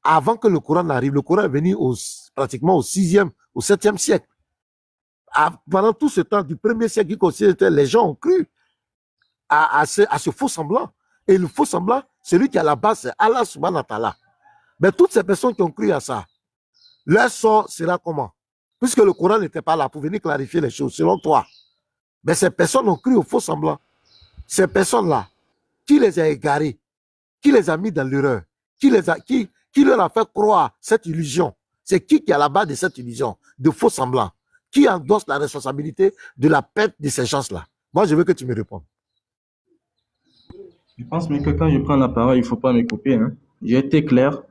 avant que le Coran n'arrive. Le Coran est venu pratiquement au 6e, au 7e siècle. Pendant tout ce temps, du 1er siècle, les gens ont cru à ce faux semblant. Et le faux semblant, celui qui est à la base, c'est Allah subhanahu wa ta'ala. Mais toutes ces personnes qui ont cru à ça, leur sort sera comment? Puisque le Coran n'était pas là pour venir clarifier les choses, selon toi. Mais ces personnes ont cru au faux semblant. Ces personnes-là, qui les a égarés, qui les a mis dans l'erreur, qui leur a fait croire cette illusion? C'est qui est à la base de cette illusion, de faux semblant? Qui endosse la responsabilité de la perte de ces gens-là? Moi, je veux que tu me répondes. Je pense même que quand je prends la parole, il ne faut pas me couper. Hein. J'ai été clair.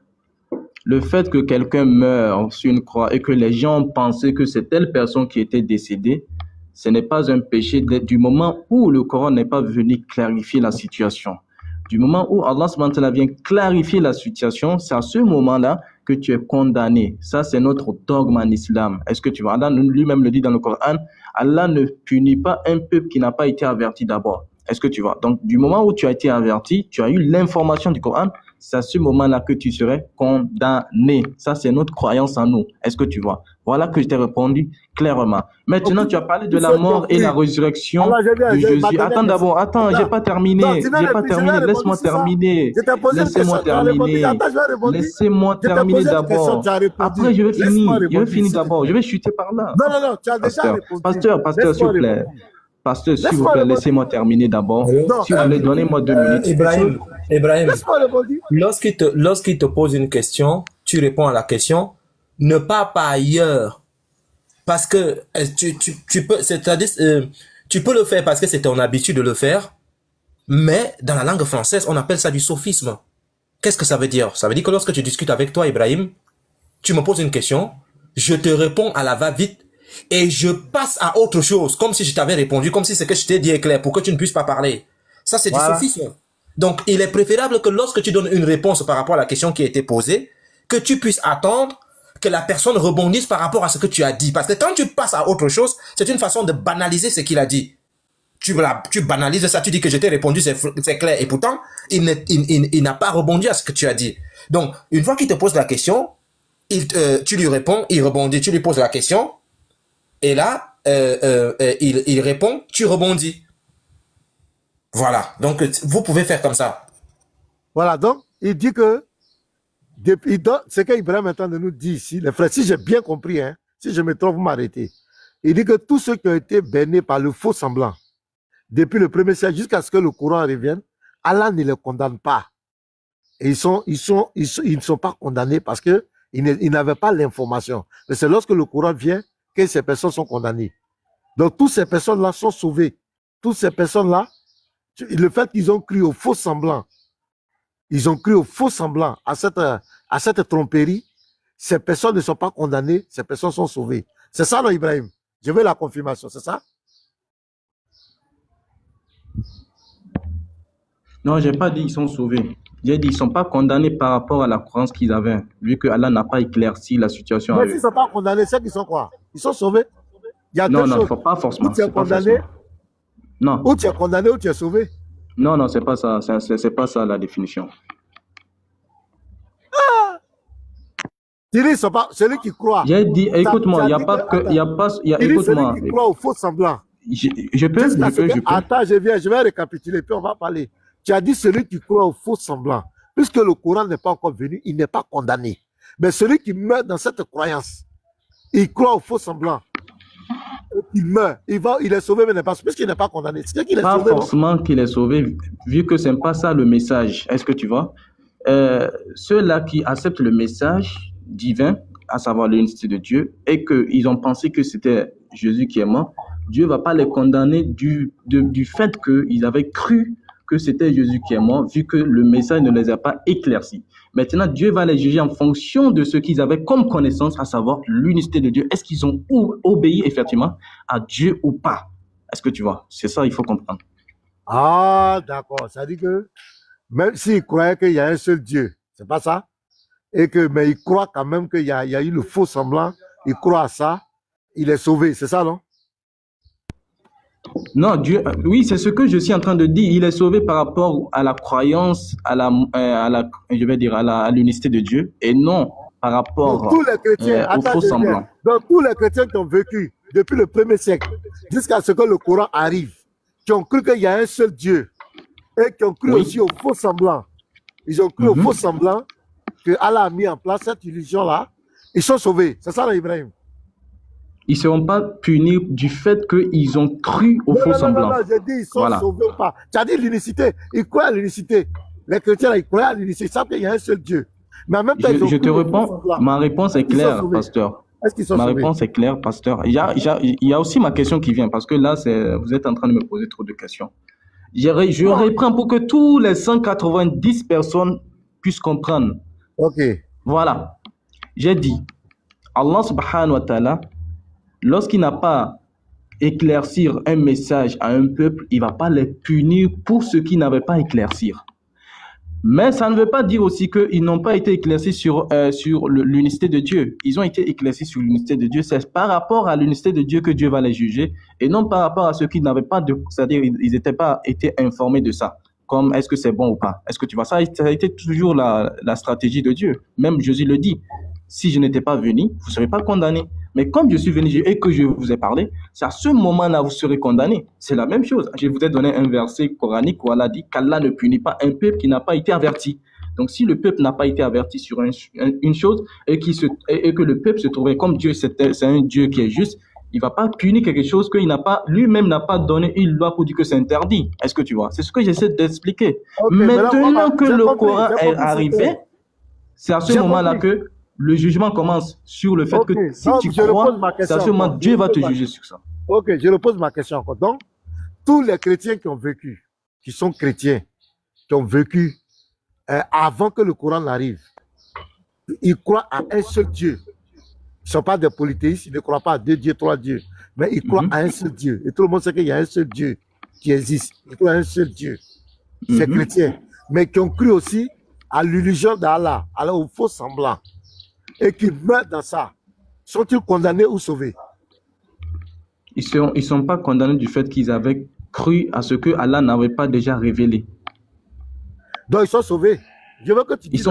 Le fait que quelqu'un meure sur une croix et que les gens pensaient que c'est telle personne qui était décédée, ce n'est pas un péché du moment où le Coran n'est pas venu clarifier la situation. Du moment où Allah subhanahu wa ta'ala vient clarifier la situation, c'est à ce moment-là que tu es condamné. Ça, c'est notre dogme en islam. Est-ce que tu vois? Allah lui-même le dit dans le Coran, Allah ne punit pas un peuple qui n'a pas été averti d'abord. Est-ce que tu vois? Donc, du moment où tu as été averti, tu as eu l'information du Coran, c'est à ce moment-là que tu serais condamné. Ça, c'est notre croyance en nous. Est-ce que tu vois? Voilà que je t'ai répondu clairement. Maintenant, tu as parlé de la mort et la résurrection de Jésus. Attends d'abord, attends, j'ai pas terminé. J'ai pas terminé. Laisse-moi terminer. Laissez-moi terminer. Laissez-moi terminer d'abord. Après, je vais finir. Je vais finir d'abord. Je vais chuter par là. Non, tu as déjà répondu. Pasteur, s'il vous plaît. Pasteur, s'il vous plaît, laissez-moi terminer d'abord. Si vous voulez, donnez-moi 2 minutes. Ibrahim, lorsqu'il te pose une question, tu réponds à la question, ne pas ailleurs. Parce que tu peux, c'est-à-dire, tu peux le faire parce que c'est ton habitude de le faire, mais dans la langue française, on appelle ça du sophisme. Qu'est-ce que ça veut dire? Ça veut dire que lorsque tu discutes avec toi, Ibrahim, tu me poses une question, je te réponds à la va-vite, et je passe à autre chose, comme si je t'avais répondu, comme si ce que je t'ai dit est clair, pour que tu ne puisses pas parler. Ça, c'est du sophisme. Donc, il est préférable que lorsque tu donnes une réponse par rapport à la question qui a été posée, que tu puisses attendre que la personne rebondisse par rapport à ce que tu as dit. Parce que quand tu passes à autre chose, c'est une façon de banaliser ce qu'il a dit. Tu banalises ça, tu dis que je t'ai répondu, c'est clair. Et pourtant, il n'a pas rebondi à ce que tu as dit. Donc, une fois qu'il te pose la question, tu lui réponds, il rebondit, tu lui poses la question, et là, il répond, tu rebondis. Voilà. Donc, vous pouvez faire comme ça. Voilà. Donc, il dit que, ce qu'Ibrahim est en train de nous dire ici, les frères, si j'ai bien compris, hein, si je me trompe, vous m'arrêtez. Il dit que tous ceux qui ont été bernés par le faux semblant, depuis le 1er siècle jusqu'à ce que le Coran revienne, Allah ne les condamne pas. Et ils ne sont pas condamnés parce qu'ils n'avaient pas l'information. Mais c'est lorsque le Coran vient que ces personnes sont condamnées. Donc, toutes ces personnes-là sont sauvées. Toutes ces personnes-là, le fait qu'ils ont cru au faux semblant, ils ont cru au faux semblant, à cette tromperie, ces personnes ne sont pas condamnées, ces personnes sont sauvées. C'est ça, non, Ibrahim? Je veux la confirmation, c'est ça? Non, j'ai pas dit ils sont sauvés. J'ai dit ils sont pas condamnés par rapport à la croyance qu'ils avaient, vu que Allah n'a pas éclairci la situation. Mais s'ils ne sont pas condamnés, c'est qu'ils sont quoi? Ils sont sauvés? Il y a non, pas forcément. Ou tu es condamné, non. Ou tu es condamné ou tu es sauvé. Non, c'est pas ça. C'est pas ça la définition. Ils sont pas celui qui croit. J'ai dit, écoute-moi, il n'y a pas que, écoute-moi. Celui qui croit au faux semblant. Je peux. Attends, je vais récapituler, puis on va parler. Tu as dit celui qui croit au faux semblant. Puisque le Coran n'est pas encore venu, il n'est pas condamné. Mais celui qui meurt dans cette croyance, il croit au faux semblant. Il meurt, il est sauvé, mais puisqu'il n'est pas condamné. C'est qu'il est pas sauvé, forcément qu'il est sauvé, vu que ce n'est pas ça le message. Est-ce que tu vois? Ceux-là qui acceptent le message divin, à savoir l'unicité de Dieu, et qu'ils ont pensé que c'était Jésus qui est mort, Dieu ne va pas les condamner du fait qu'ils avaient cru que c'était Jésus qui est mort, vu que le message ne les a pas éclaircis. Maintenant, Dieu va les juger en fonction de ce qu'ils avaient comme connaissance, à savoir l'unicité de Dieu. Est-ce qu'ils ont obéi effectivement à Dieu ou pas? Est-ce que tu vois? C'est ça, il faut comprendre. Ah, d'accord. Ça dit que même s'ils croyaient qu'il y a un seul Dieu, c'est pas ça? Mais ils croient quand même qu'il y a eu le faux semblant, ils croient à ça, il est sauvé, c'est ça, non? Non, Dieu, oui, c'est ce que je suis en train de dire. Il est sauvé par rapport à la croyance, je vais dire, à l'unicité de Dieu, et non par rapport tous les chrétiens, au faux semblant. Donc, tous les chrétiens qui ont vécu depuis le 1er siècle jusqu'à ce que le Coran arrive, qui ont cru qu'il y a un seul Dieu, et qui ont cru aussi au faux semblant. Ils ont cru au faux semblant que Allah a mis en place cette illusion-là. Ils sont sauvés. C'est ça, là, Ibrahim. Ils ne seront pas punis du fait qu'ils ont cru au faux semblant. Non, j'ai dit ils sont sauvés ou pas. Tu as dit l'unicité. Ils croient à l'unicité. Les chrétiens, là, ils croient à l'unicité. Ils savent qu'il y a un seul Dieu. Mais en même temps, je te réponds. Ma réponse est claire, pasteur. Est-ce qu'ils sont sauvés? Ma réponse est claire, pasteur. Il y a aussi ma question qui vient, parce que là, vous êtes en train de me poser trop de questions. Je reprends pour que tous les 190 personnes puissent comprendre. Ok. Voilà. J'ai dit, Allah subhanahu wa ta'ala, lorsqu'il n'a pas éclaircir un message à un peuple, il ne va pas les punir pour ce qu'il n'avait pas éclaircir. Mais ça ne veut pas dire aussi qu'ils n'ont pas été éclaircis sur l'unicité de Dieu. Ils ont été éclaircis sur l'unicité de Dieu. C'est par rapport à l'unicité de Dieu que Dieu va les juger et non par rapport à ceux qui n'avaient pas c'est-à-dire ils n'étaient pas été informés de ça. Comme est-ce que c'est bon ou pas? Est-ce que tu vois ça? Ça a été toujours la stratégie de Dieu. Même Jésus le dit. Si je n'étais pas venu, vous ne serez pas condamnés. Mais comme je suis venu et que je vous ai parlé, c'est à ce moment-là vous serez condamnés. C'est la même chose. Je vous ai donné un verset coranique où Allah dit qu'Allah ne punit pas un peuple qui n'a pas été averti. Donc si le peuple n'a pas été averti sur une chose et que le peuple se trouvait comme Dieu, c'est un Dieu qui est juste, il ne va pas punir quelque chose qu'il n'a pas, lui-même n'a pas donné une loi pour dire que c'est interdit. Est-ce que tu vois? C'est ce que j'essaie d'expliquer. Okay, maintenant que le Coran est arrivé, c'est à ce moment-là que le jugement commence sur le fait que si tu crois, c'est à ce moment Dieu va te juger sur ça. Ok, je repose ma question encore. Donc, tous les chrétiens qui ont vécu, qui sont chrétiens, qui ont vécu avant que le Coran n'arrive, ils croient à un seul Dieu. Ils ne sont pas des polythéistes, ils ne croient pas à 2 dieux, 3 dieux, mais ils croient à un seul Dieu. Et tout le monde sait qu'il y a un seul Dieu qui existe. Ils croient à un seul Dieu. C'est chrétiens. Mais qui ont cru aussi à l'illusion d'Allah, au faux semblant. Et qui meurent dans ça, sont-ils condamnés ou sauvés? Ils sont pas condamnés du fait qu'ils avaient cru à ce que Allah n'avait pas déjà révélé. Donc ils sont sauvés. Je veux que tu dises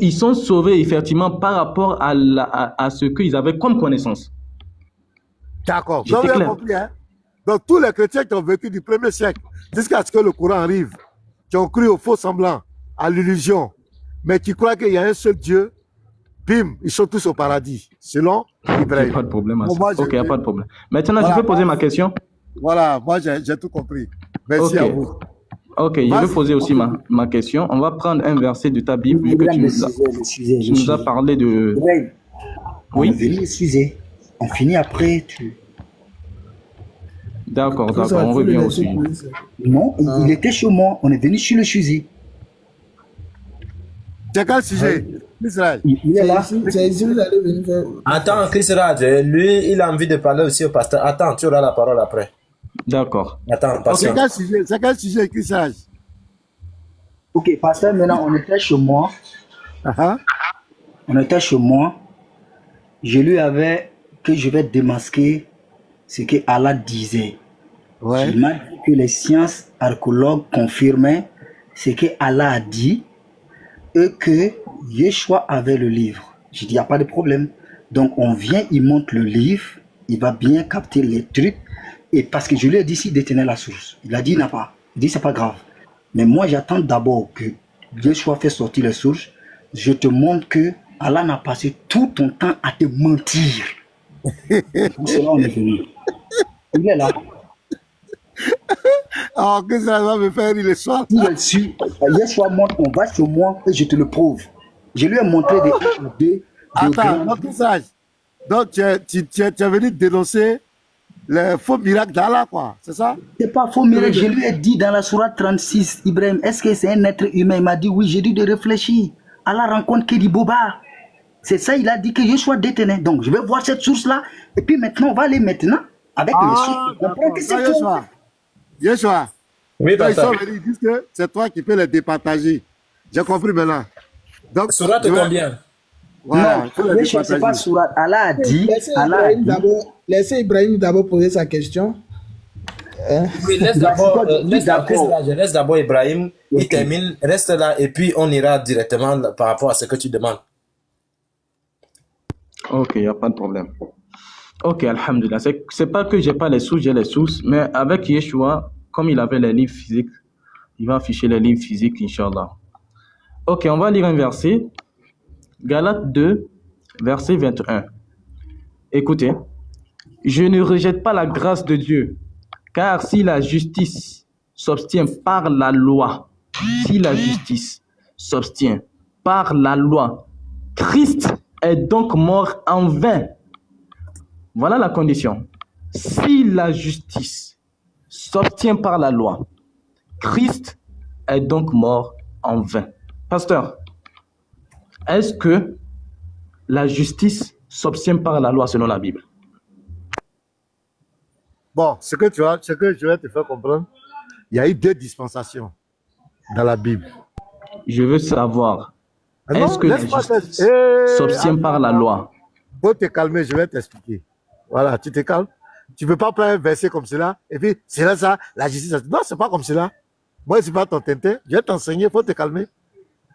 ils sont sauvés effectivement par rapport à ce qu'ils avaient comme connaissance. D'accord. Donc, vous avez compris, hein? Donc tous les chrétiens qui ont vécu du 1er siècle jusqu'à ce que le Coran arrive, qui ont cru au faux semblant, à l'illusion, mais qui croient qu'il y a un seul Dieu, bim, ils sont tous au paradis, selon Ibrahim. Il n'y a pas de problème. Ok, il n'y a pas de problème. Maintenant, voilà, je peux poser ma question? Voilà, moi j'ai tout compris. Merci à vous. Ok, je vais poser aussi ma question. On va prendre un verset de ta Bible, vu que tu nous as parlé de... Oui. On veut le sujet. On finit après. D'accord, on revient aussi. Non, il était chez moi. On est venu sur le sujet. C'est quel sujet? Israël. Il est là. Attends, Chris Raj, lui, il a envie de parler aussi au pasteur. Attends, tu auras la parole après. D'accord. Attends, pasteur. C'est quel sujet, Chris Raj? Ok, pasteur, maintenant, on était chez moi. On était chez moi. Je lui avais que je vais démasquer ce que Allah disait. Ouais. Il m'a dit que les sciences archéologues confirmaient ce que Allah a dit et que Yeshua avait le livre. J'ai dit, il n'y a pas de problème. Donc, on vient, il montre le livre, il va bien capter les trucs. Et parce que je lui ai dit, s'il détenait la source, il a dit, il n'a pas. Il dit, c'est pas grave. Mais moi, j'attends d'abord que Yeshua fait sortir les sources. Je te montre que Allah n'a passé tout ton temps à te mentir. Pour cela, on est venu. Il est là. Alors, que ça va me faire rire le soir? Yeshua montre, on va chez moi et je te le prouve. Je lui ai montré des Attends, donc, donc tu es venu dénoncer le faux miracle d'Allah, quoi, c'est ça? C'est pas faux miracle, je lui ai dit dans la sourate 36, Ibrahim, est-ce que c'est un être humain? Il m'a dit oui, j'ai dû de réfléchir. Allah rencontre Kedi Boba. C'est ça, il a dit que Yeshua détenait. Donc je vais voir cette source-là. Et puis maintenant, on va aller maintenant avec les sources. On comprend que c'est faux. Yeshua. Oui, ils sont venus, ils disent que c'est toi qui peux les départager. J'ai compris maintenant. Donc, sourate combien? Voilà, non, Yeshua, c'est pas sourate. Allah a dit. Laissez Ibrahim d'abord poser sa question. Oui, laisse d'abord Ibrahim, il termine, reste là et puis on ira directement par rapport à ce que tu demandes. Ok, il n'y a pas de problème. Ok, alhamdulillah. C'est pas que j'ai pas les sources, j'ai les sources, mais avec Yeshua, comme il avait les livres physiques, il va afficher les livres physiques, Inch'Allah. Ok, on va lire un verset. Galates 2, verset 21. Écoutez. Je ne rejette pas la grâce de Dieu, car si la justice s'obtient par la loi, Christ est donc mort en vain. Voilà la condition. Si la justice s'obtient par la loi, Christ est donc mort en vain. Pasteur, est-ce que la justice s'obtient par la loi selon la Bible? Bon, ce que je vais te faire comprendre, il y a eu 2 dispensations dans la Bible. Je veux savoir, est-ce que la justice s'obtient par la loi? Faut te calmer, je vais t'expliquer. Voilà, tu te calmes. Tu ne peux pas prendre un verset comme cela, et puis c'est là ça, la justice. Non, c'est pas comme cela. Moi, c'est pas ton tintin. Je vais t'enseigner, faut te calmer.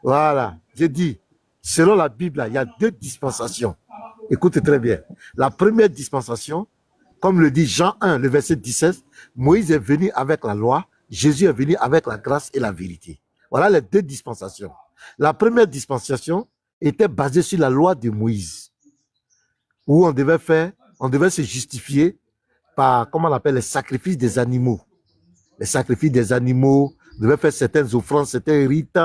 Voilà, j'ai dit, selon la Bible, il y a 2 dispensations. Écoute très bien. La première dispensation, comme le dit Jean 1, le verset 17, Moïse est venu avec la loi, Jésus est venu avec la grâce et la vérité. Voilà les 2 dispensations. La première dispensation était basée sur la loi de Moïse, où on devait se justifier par, comment on appelle, les sacrifices des animaux. Les sacrifices des animaux, on devait faire certaines offrandes, certains rites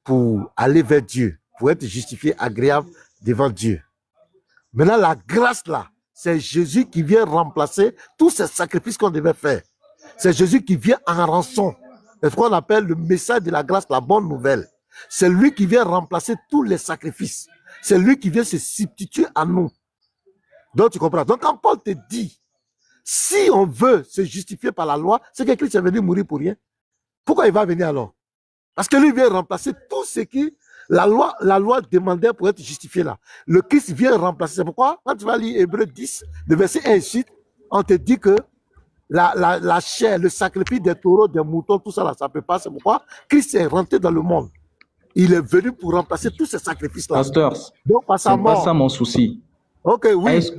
pour aller vers Dieu, pour être justifié, agréable devant Dieu. Maintenant, la grâce là, c'est Jésus qui vient remplacer tous ces sacrifices qu'on devait faire. C'est Jésus qui vient en rançon. C'est ce qu'on appelle le message de la grâce, la bonne nouvelle. C'est lui qui vient remplacer tous les sacrifices. C'est lui qui vient se substituer à nous. Donc tu comprends. Donc quand Paul te dit, si on veut se justifier par la loi, c'est que Christ est venu mourir pour rien. Pourquoi il va venir alors? Parce que lui vient remplacer tout ce qui la loi demandait pour être justifié là. Le Christ vient remplacer. C'est pourquoi, quand tu vas lire Hébreux 10, le verset 1 et suite, on te dit que la chair, le sacrifice des taureaux, des moutons, tout ça là, ça ne peut pas. C'est pourquoi Christ est rentré dans le monde. Il est venu pour remplacer tous ces sacrifices-là. Pasteur, c'est pas ça mon souci. Ok, oui. Est-ce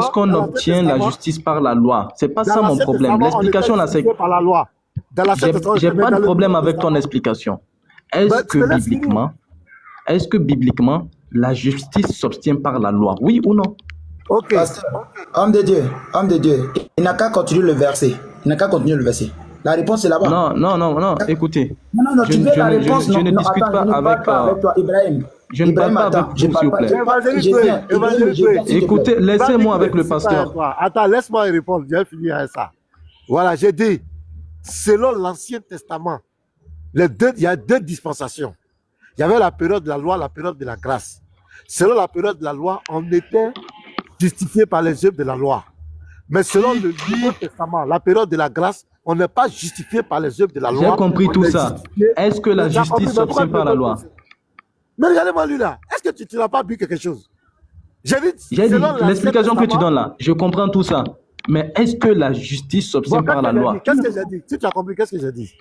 qu'on obtient la justice par la loi? C'est pas ça mon problème. L'explication là, c'est par la loi. J'ai pas de problème avec ton explication. Est-ce que bibliquement, la justice s'obtient par la loi? Oui ou non? Ok. Homme de Dieu, il n'a qu'à continuer le verset. La réponse est là-bas. Non, écoutez. Non, tu veux la réponse? Je ne discute pas avec toi, Ibrahim. Je ne parle pas avec vous, s'il vous plaît. Écoutez, laissez-moi avec le pasteur. Attends, laisse-moi répondre. Je vais finir avec ça. Voilà, j'ai dit, selon l'Ancien Testament, il y a 2 dispensations. Il y avait la période de la loi, la période de la grâce. Selon la période de la loi, on était justifié par les œuvres de la loi. Mais selon le Nouveau Testament, la période de la grâce, on n'est pas justifié par les œuvres de la loi. J'ai compris tout ça. Est-ce que la justice s'obtient par la loi? Mais regardez-moi lui là. Est-ce que tu n'as pas bu quelque chose? J'ai dit l'explication que tu donnes là. Je comprends tout ça. Mais est-ce que la justice s'obtient par la loi? Qu'est-ce que j'ai dit? Si tu as compris, qu'est-ce que j'ai dit?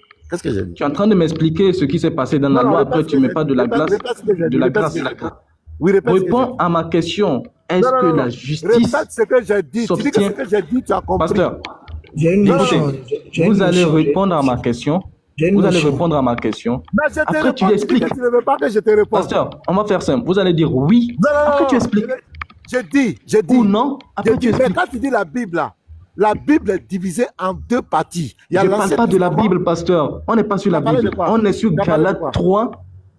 Tu es en train de m'expliquer ce qui s'est passé dans la loi. Après, tu ne mets pas de la glace. Oui, réponds à ma question. Est-ce que la justice s'obtient? Tu as compris. Pasteur, vous allez répondre à ma question. Après, tu expliques. Tu ne veux pas que je te réponde. Pasteur, on va faire simple. Vous allez dire oui. Après, tu expliques. J'ai dit. Ou non. Après, tu expliques. Mais quand tu dis la Bible là, la Bible est divisée en 2 parties. Je ne parle pas de la Bible, pasteur. On n'est pas sur la Bible. On est sur Galates 3,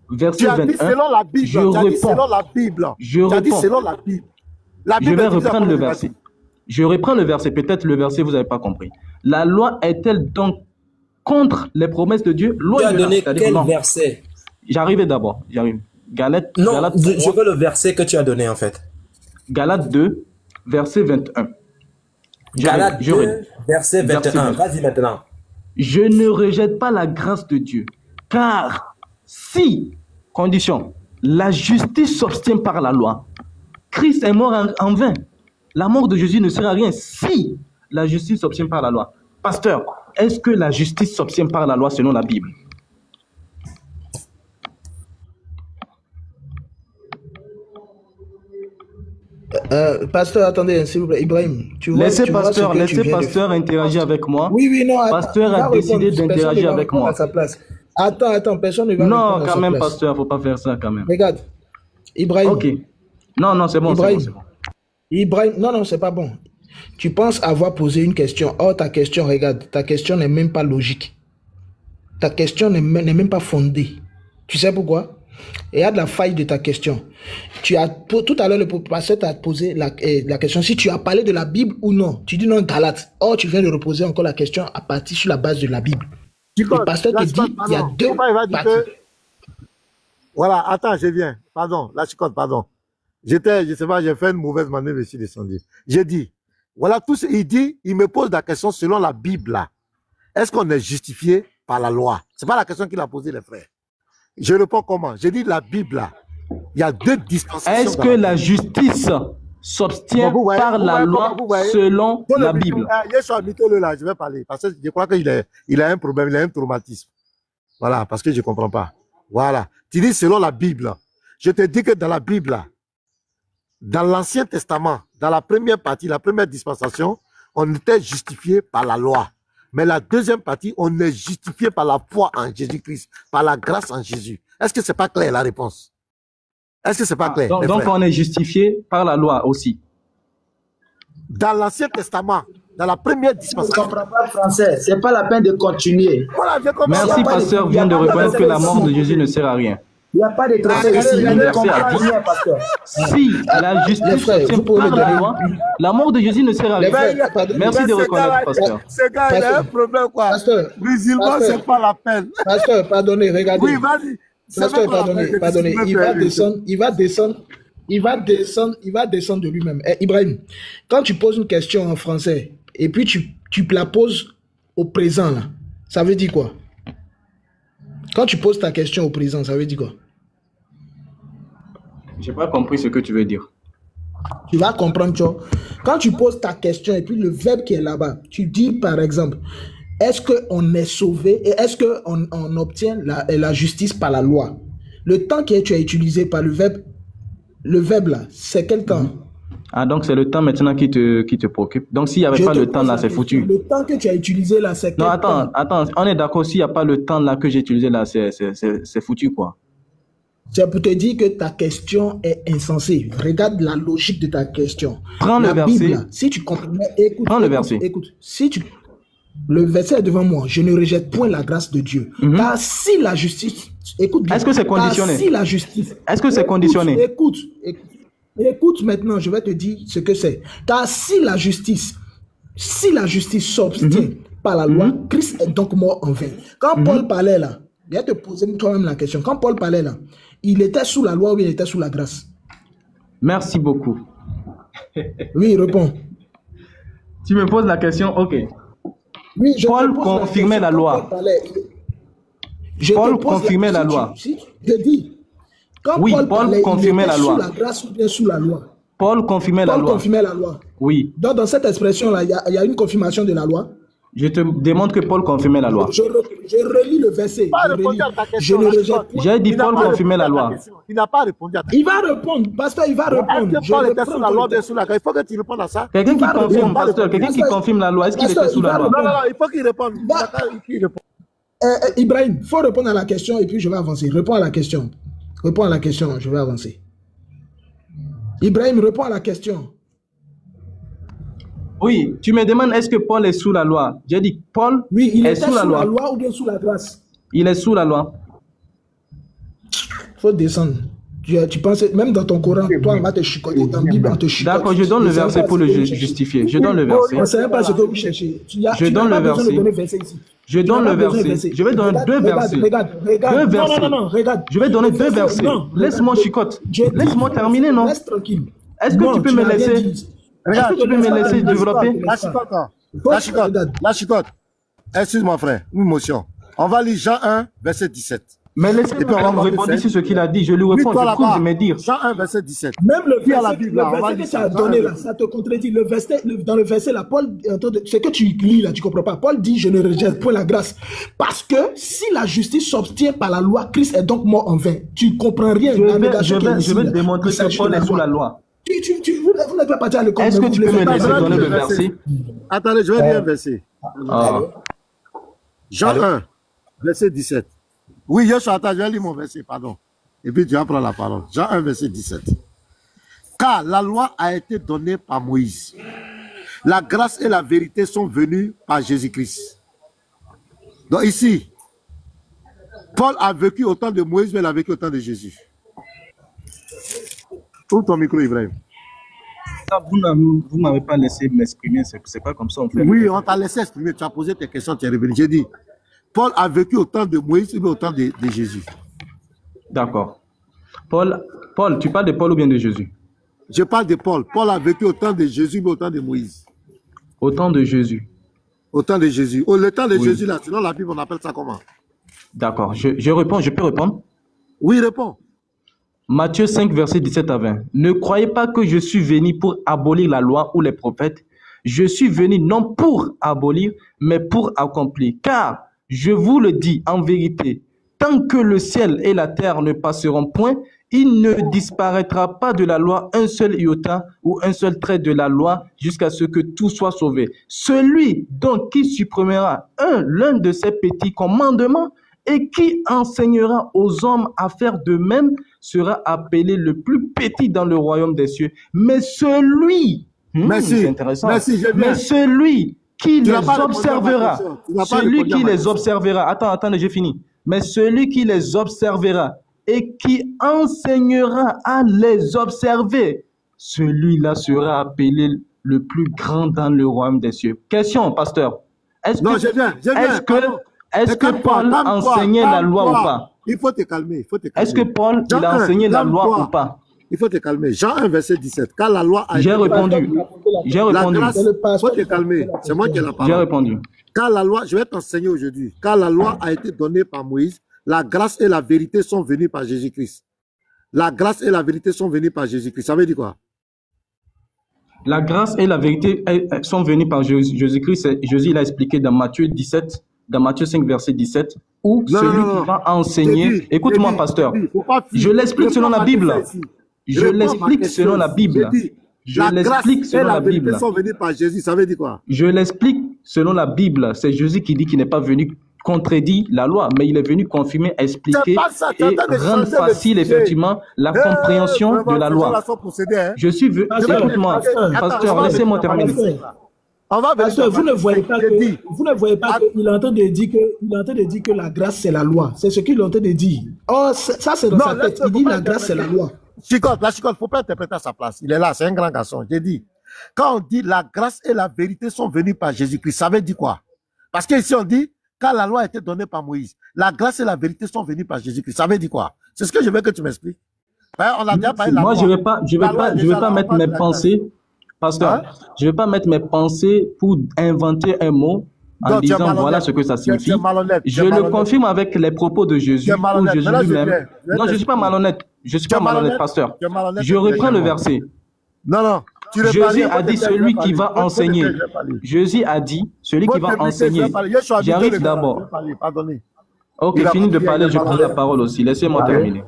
verset 21. Tu as dit selon la Bible. Je réponds. Selon la Bible. Je réponds. Tu as dit selon la Bible. Je vais reprendre le verset. Je reprends le verset. Peut-être le verset, vous n'avez pas compris. La loi est-elle donc contre les promesses de Dieu? Tu as donné quel verset? J'arrive d'abord. Galates. Non, Galates je veux le verset que tu as donné en fait. Galates 2, verset 21. Galates 2, verset 21. Vas-y maintenant. Je ne rejette pas la grâce de Dieu, car si, condition, la justice s'obtient par la loi, Christ est mort en vain. La mort de Jésus ne sert à rien si la justice s'obtient par la loi. Pasteur, est-ce que la justice s'obtient par la loi selon la Bible? Pasteur, attendez, s'il vous plaît, Ibrahim. Laissez pasteur interagir avec moi. Oui, non. Pasteur a décidé d'interagir avec moi. À sa place. Attends, personne ne va répondre à sa place. Non, quand même, pasteur, faut pas faire ça quand même. Regarde, Ibrahim. Ok. Non, c'est bon, Ibrahim. c'est bon. Ibrahim, non, c'est pas bon. Tu penses avoir posé une question. Or, ta question, regarde, ta question n'est même pas logique. Ta question n'est même pas fondée. Tu sais pourquoi? Il y a de la faille de ta question. Tout à l'heure, le pasteur t'a posé la question si tu as parlé de la Bible ou non. Tu dis non, Galate. Or, tu viens de reposer encore la question à partir sur la base de la Bible. Le pasteur te dit il y a deux parties. Voilà, attends, je viens. Pardon, la chicote, pardon. Je sais pas, j'ai fait une mauvaise manœuvre, je suis descendu. J'ai dit, voilà, tout ce il dit, il me pose la question selon la Bible, là. Est-ce qu'on est justifié par la loi? C'est pas la question qu'il a posée, les frères. Je réponds comment? J'ai dit la Bible, là. Il y a deux dispensations. Est-ce que la justice s'obtient par la loi selon la Bible? Là, je vais parler. Parce que je crois qu'il a un problème, il a un traumatisme. Voilà, parce que je ne comprends pas. Voilà. Tu dis selon la Bible. Je te dis que dans la Bible, là, dans l'Ancien Testament, dans la première partie, la première dispensation, on était justifié par la loi. Mais la deuxième partie, on est justifié par la foi en Jésus-Christ, par la grâce en Jésus. Est-ce que c'est pas clair la réponse? Est-ce que c'est pas clair? Donc on est justifié par la loi aussi. Dans l'Ancien Testament, dans la première dispensation. Je ne comprends pas le français. C'est pas la peine de continuer. Voilà, merci, pasteur vient de reconnaître que la mort de Jésus ne sert à rien. Il n'y a pas de tracé ici. Il ne comprend rien, pasteur. Si la justice s'obtient par la loi, la mort de Jésus ne sert à rien. Merci de reconnaître, pasteur. Ce gars, il a un problème, quoi. Musulman, c'est pas la peine. Pasteur, pardonnez, regardez. Oui, vas-y. Pasteur, pardonnez. Il va descendre de lui-même. Ibrahim, quand tu poses une question en français et puis tu la poses au présent, là, ça veut dire quoi? Quand tu poses ta question au présent, ça veut dire quoi? J'ai pas compris ce que tu veux dire. Tu vas comprendre, tu vois. Quand tu poses ta question et puis le verbe qui est là-bas, tu dis par exemple, est-ce qu'on est sauvé et est-ce qu'on obtient la justice par la loi? Le temps que tu as utilisé par le verbe là, c'est quel temps? Ah, donc c'est le temps maintenant qui te préoccupe. Donc s'il n'y avait pas le temps là, c'est foutu. Le temps que tu as utilisé là, c'est quel temps? Non, attends, on est d'accord, s'il n'y a pas le temps là que j'ai utilisé là, c'est foutu quoi. C'est pour te dire que ta question est insensée. Regarde la logique de ta question. Prends le verset. Bible, là, si tu comprends, écoute. Prends le verset. Écoute, le verset est devant moi. Je ne rejette point la grâce de Dieu. Car si la justice, écoute bien. Est-ce que c'est conditionné? Si la justice. Est-ce que c'est conditionné? Écoute maintenant, je vais te dire ce que c'est. Car si la justice s'obtient par la loi, Christ est donc mort en vain. Quand Paul parlait là, viens te poser toi-même la question. Quand Paul parlait là, il était sous la loi ou il était sous la grâce? Merci beaucoup. Oui, réponds. Tu me poses la question, ok. Oui, Paul confirmait la loi. Paul confirmait la loi. Je dis. Quand oui, Paul confirmait la loi. Sous la grâce ou bien sous la loi? Paul confirmait la loi. Paul confirmait la loi. Oui. Donc, dans cette expression-là, il y a une confirmation de la loi. Je te demande que Paul confirmait la loi. Je relis le verset. J'ai dit Paul confirmait la loi. Il n'a pas répondu à ta question. Il va répondre, pasteur, il va répondre. Est-ce que Paul était sous la loi, bien sous la grâce? Il faut que tu répondes à ça. Quelqu'un qui confirme, pasteur, quelqu'un qui confirme la loi, est-ce qu'il était sous la loi? Non, il faut qu'il réponde. Ibrahim, il faut répondre à la question et puis je vais avancer. Réponds à la question. Réponds à la question, je vais avancer. Ibrahim, réponds à la question. Oui, tu me demandes est-ce que Paul est sous la loi? J'ai dit Paul est sous la loi ou bien sous la grâce? Il est sous la loi. Il faut descendre. Tu penses, même dans ton Coran, toi, on va te chicoter. Dans la Bible, on te chicote. D'accord, je donne le verset pour le justifier. Je donne le verset. On ne sait même pas ce que vous cherchez. Je donne le verset. Je donne le verset. Je vais donner deux versets. Regarde. Non, regarde. Je vais donner deux versets. Laisse-moi chicote. Laisse-moi terminer, non? Reste tranquille. Est-ce que tu peux me laisser? Est-ce que tu peux me laisser développer? La chicote. Excuse-moi, frère. Une motion. On va lire Jean 1, verset 17. Mais laissez-moi répondre sur ce qu'il a dit. Je lui réponds, je trouve de me dire. Jean 1, verset 17. Même le verset, la Bible, là, le verset que tu as donné là, ça te contredit. Dans le verset là, Paul, ce que tu lis là, tu ne comprends pas. Paul dit, je ne rejette point la grâce. Parce que si la justice s'obtient par la loi, Christ est donc mort en vain. Tu ne comprends rien. Je vais te démontrer que Paul est sous la loi. Vous n'êtes pas parti à l'école. Est-ce que tu peux me laisser donner le verset? Attendez, je vais lire un verset. Jean 1, verset 17. Oui, Yoshua, attends, je vais lire mon verset, pardon. Et puis tu vas prendre la parole. Jean 1, verset 17. Car la loi a été donnée par Moïse. La grâce et la vérité sont venues par Jésus-Christ. Donc ici, Paul a vécu au temps de Moïse, mais il a vécu au temps de Jésus. Ouvre ton micro, Ibrahim. Vous ne m'avez pas laissé m'exprimer, c'est pas comme ça on fait. Oui, on t'a laissé exprimer, tu as posé tes questions, tu es revenu. J'ai dit, Paul a vécu au temps de Moïse, mais au temps de Jésus. D'accord. Paul, tu parles de Paul ou bien de Jésus? Je parle de Paul. Paul a vécu au temps de Jésus, mais au temps de Moïse. Au temps de Jésus. Au temps de Jésus. Le temps de Jésus, là, sinon la Bible, on appelle ça comment? D'accord. Je réponds, je peux répondre? Oui, réponds. Matthieu 5, verset 17 à 20. Ne croyez pas que je suis venu pour abolir la loi ou les prophètes. Je suis venu non pour abolir, mais pour accomplir. Car, je vous le dis en vérité, tant que le ciel et la terre ne passeront point, il ne disparaîtra pas de la loi un seul iota ou un seul trait de la loi jusqu'à ce que tout soit sauvé. Celui donc qui supprimera l'un de ces petits commandements et qui enseignera aux hommes à faire de même sera appelé le plus petit dans le royaume des cieux. Mais celui, c'est intéressant, mais celui qui les observera, attendez, j'ai fini. Mais celui qui les observera et qui enseignera à les observer, celui-là sera appelé le plus grand dans le royaume des cieux. Question, pasteur. Est-ce que Paul enseignait la loi ou pas? Il faut te calmer. Est-ce que Paul il a enseigné la loi ou pas? Il faut te calmer. Jean 1, verset 17. Car la loi a J'ai répondu. Il faut te calmer. C'est moi qui ai la parole. J'ai répondu. Car la loi, je vais t'enseigner aujourd'hui. Car la loi a été donnée par Moïse. La grâce et la vérité sont venues par Jésus-Christ. La grâce et la vérité sont venues par Jésus-Christ. Ça veut dire quoi? La grâce et la vérité sont venues par Jésus-Christ. Jésus l'a expliqué dans Matthieu 17, dans Matthieu 5, verset 17, où celui qui va enseigner... Écoute-moi, pasteur. Je l'explique selon la Bible. Je l'explique selon la Bible. Je l'explique selon la Bible. Sont venus par Jésus. Ça veut dire quoi? Je l'explique selon la Bible. C'est Jésus qui dit qu'il n'est pas venu contredire la loi, mais il est venu confirmer, expliquer et rendre facile effectivement la compréhension de la loi. Je suis venu... Écoute-moi, pasteur, laissez-moi terminer. Pasteur, vous ne voyez pas qu'il est en train de dire que la grâce c'est la loi. C'est ce qu'il est en train de dire. Oh, ça c'est dans sa tête. Il dit la grâce c'est la loi. Chicotte, il ne faut pas interpréter à sa place. Il est là, c'est un grand garçon. J'ai dit, quand on dit la grâce et la vérité sont venues par Jésus-Christ, ça veut dire quoi? Parce qu'ici on dit, quand la loi a été donnée par Moïse, la grâce et la vérité sont venues par Jésus-Christ. Ça veut dire quoi? C'est ce que je veux que tu m'expliques. On a déjà parlé de la loi. Moi, je vais pas mettre mes pensées, pasteur, je vais pas mettre mes pensées pour inventer un mot en disant voilà ce que ça signifie. Je le confirme avec les propos de Jésus, où Jésus lui-même. Non, je ne suis pas malhonnête. Je ne suis pas malhonnête, pasteur. Je reprends le verset. Non. Jésus a dit celui qui va enseigner. Jésus a dit celui qui va enseigner. J'arrive d'abord. Ok, fini de parler, je prends la parole aussi. Laissez-moi terminer.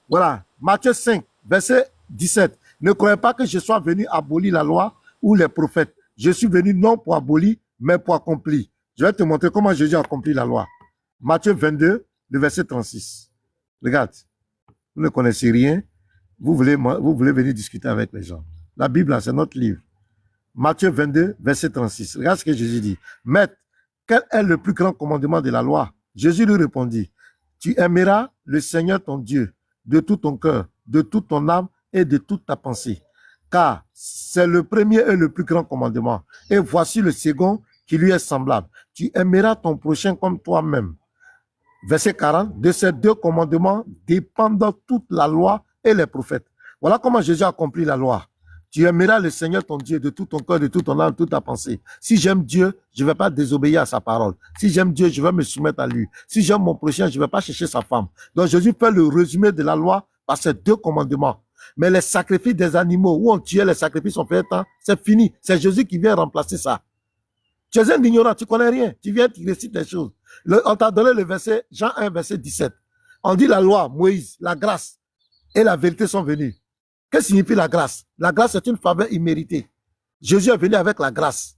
Voilà, Matthieu 5, verset 17. Ne croyez pas que je sois venu abolir la loi ou les prophètes. Je suis venu non pour abolir, mais pour accomplir. Je vais te montrer comment Jésus a accompli la loi. Matthieu 22, le verset 36. Regarde, vous ne connaissez rien. Vous voulez venir discuter avec les gens. La Bible, c'est notre livre. Matthieu 22, verset 36. Regarde ce que Jésus dit. Maître, quel est le plus grand commandement de la loi? Jésus lui répondit, tu aimeras le Seigneur ton Dieu de tout ton cœur, de toute ton âme et de toute ta pensée. Car c'est le premier et le plus grand commandement. Et voici le second qui lui est semblable. Tu aimeras ton prochain comme toi-même. Verset 40. De ces deux commandements dépendent toute la loi et les prophètes. Voilà comment Jésus a accompli la loi. Tu aimeras le Seigneur ton Dieu de tout ton cœur, de toute ton âme, de toute ta pensée. Si j'aime Dieu, je ne vais pas désobéir à sa parole. Si j'aime Dieu, je vais me soumettre à lui. Si j'aime mon prochain, je ne vais pas chercher sa femme. Donc Jésus fait le résumé de la loi par ces 2 commandements. Mais les sacrifices des animaux, où on tuait les sacrifices en fait temps, c'est fini. C'est Jésus qui vient remplacer ça. Tu es un ignorant, tu ne connais rien. Tu viens, tu récites les choses. On t'a donné le verset, Jean 1, verset 17. On dit la loi, Moïse, la grâce et la vérité sont venus. Qu'est-ce que signifie la grâce? La grâce, c'est une faveur imméritée. Jésus est venu avec la grâce.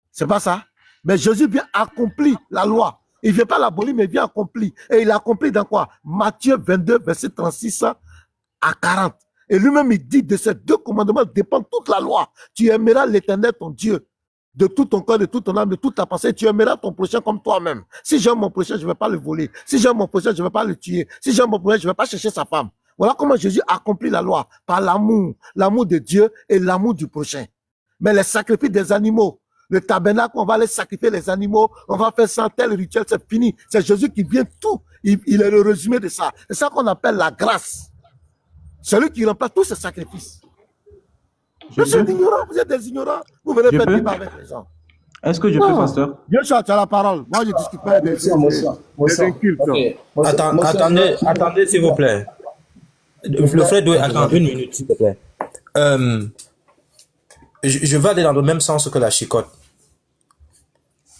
C'est pas ça? Mais Jésus vient accomplir la loi. Il ne vient pas l'abolir, mais il vient accomplir. Et il accomplit dans quoi? Matthieu 22, verset 36 à 40. Et lui-même, il dit de ces 2 commandements dépend toute la loi. Tu aimeras l'Éternel, ton Dieu, de tout ton corps, de toute ton âme, de toute ta pensée. Tu aimeras ton prochain comme toi-même. Si j'aime mon prochain, je ne vais pas le voler. Si j'aime mon prochain, je ne vais pas le tuer. Si j'aime mon prochain, je ne vais pas chercher sa femme. Voilà comment Jésus accomplit la loi, par l'amour, l'amour de Dieu et l'amour du prochain. Mais les sacrifices des animaux, le tabernacle, on va aller sacrifier les animaux, on va faire ça, tel rituel, c'est fini. C'est Jésus qui vient tout, il est le résumé de ça. C'est ça qu'on appelle la grâce. Celui qui remplace tous ces sacrifices. Vous êtes ignorants, vous êtes des ignorants. Vous venez faire débat avec les gens. Est-ce que je peux, pasteur? Bien sûr, tu as la parole. Moi, je ne discute pas des incultes. Okay. Attendez, s'il vous plaît. Le frère doit attendre 1 minute, s'il te plaît. Je vais aller dans le même sens que la chicotte.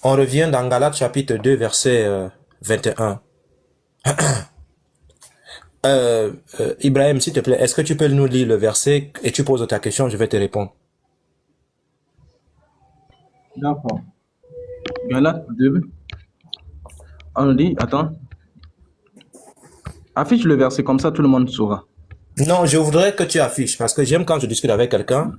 On revient dans Galates chapitre 2, verset 21. Ibrahim, s'il te plaît, est-ce que tu peux nous lire le verset et tu poses ta question, je vais te répondre. D'accord. Galates 2. On dit, attends. Affiche le verset, comme ça tout le monde saura. Non, je voudrais que tu affiches, parce que j'aime quand je discute avec quelqu'un,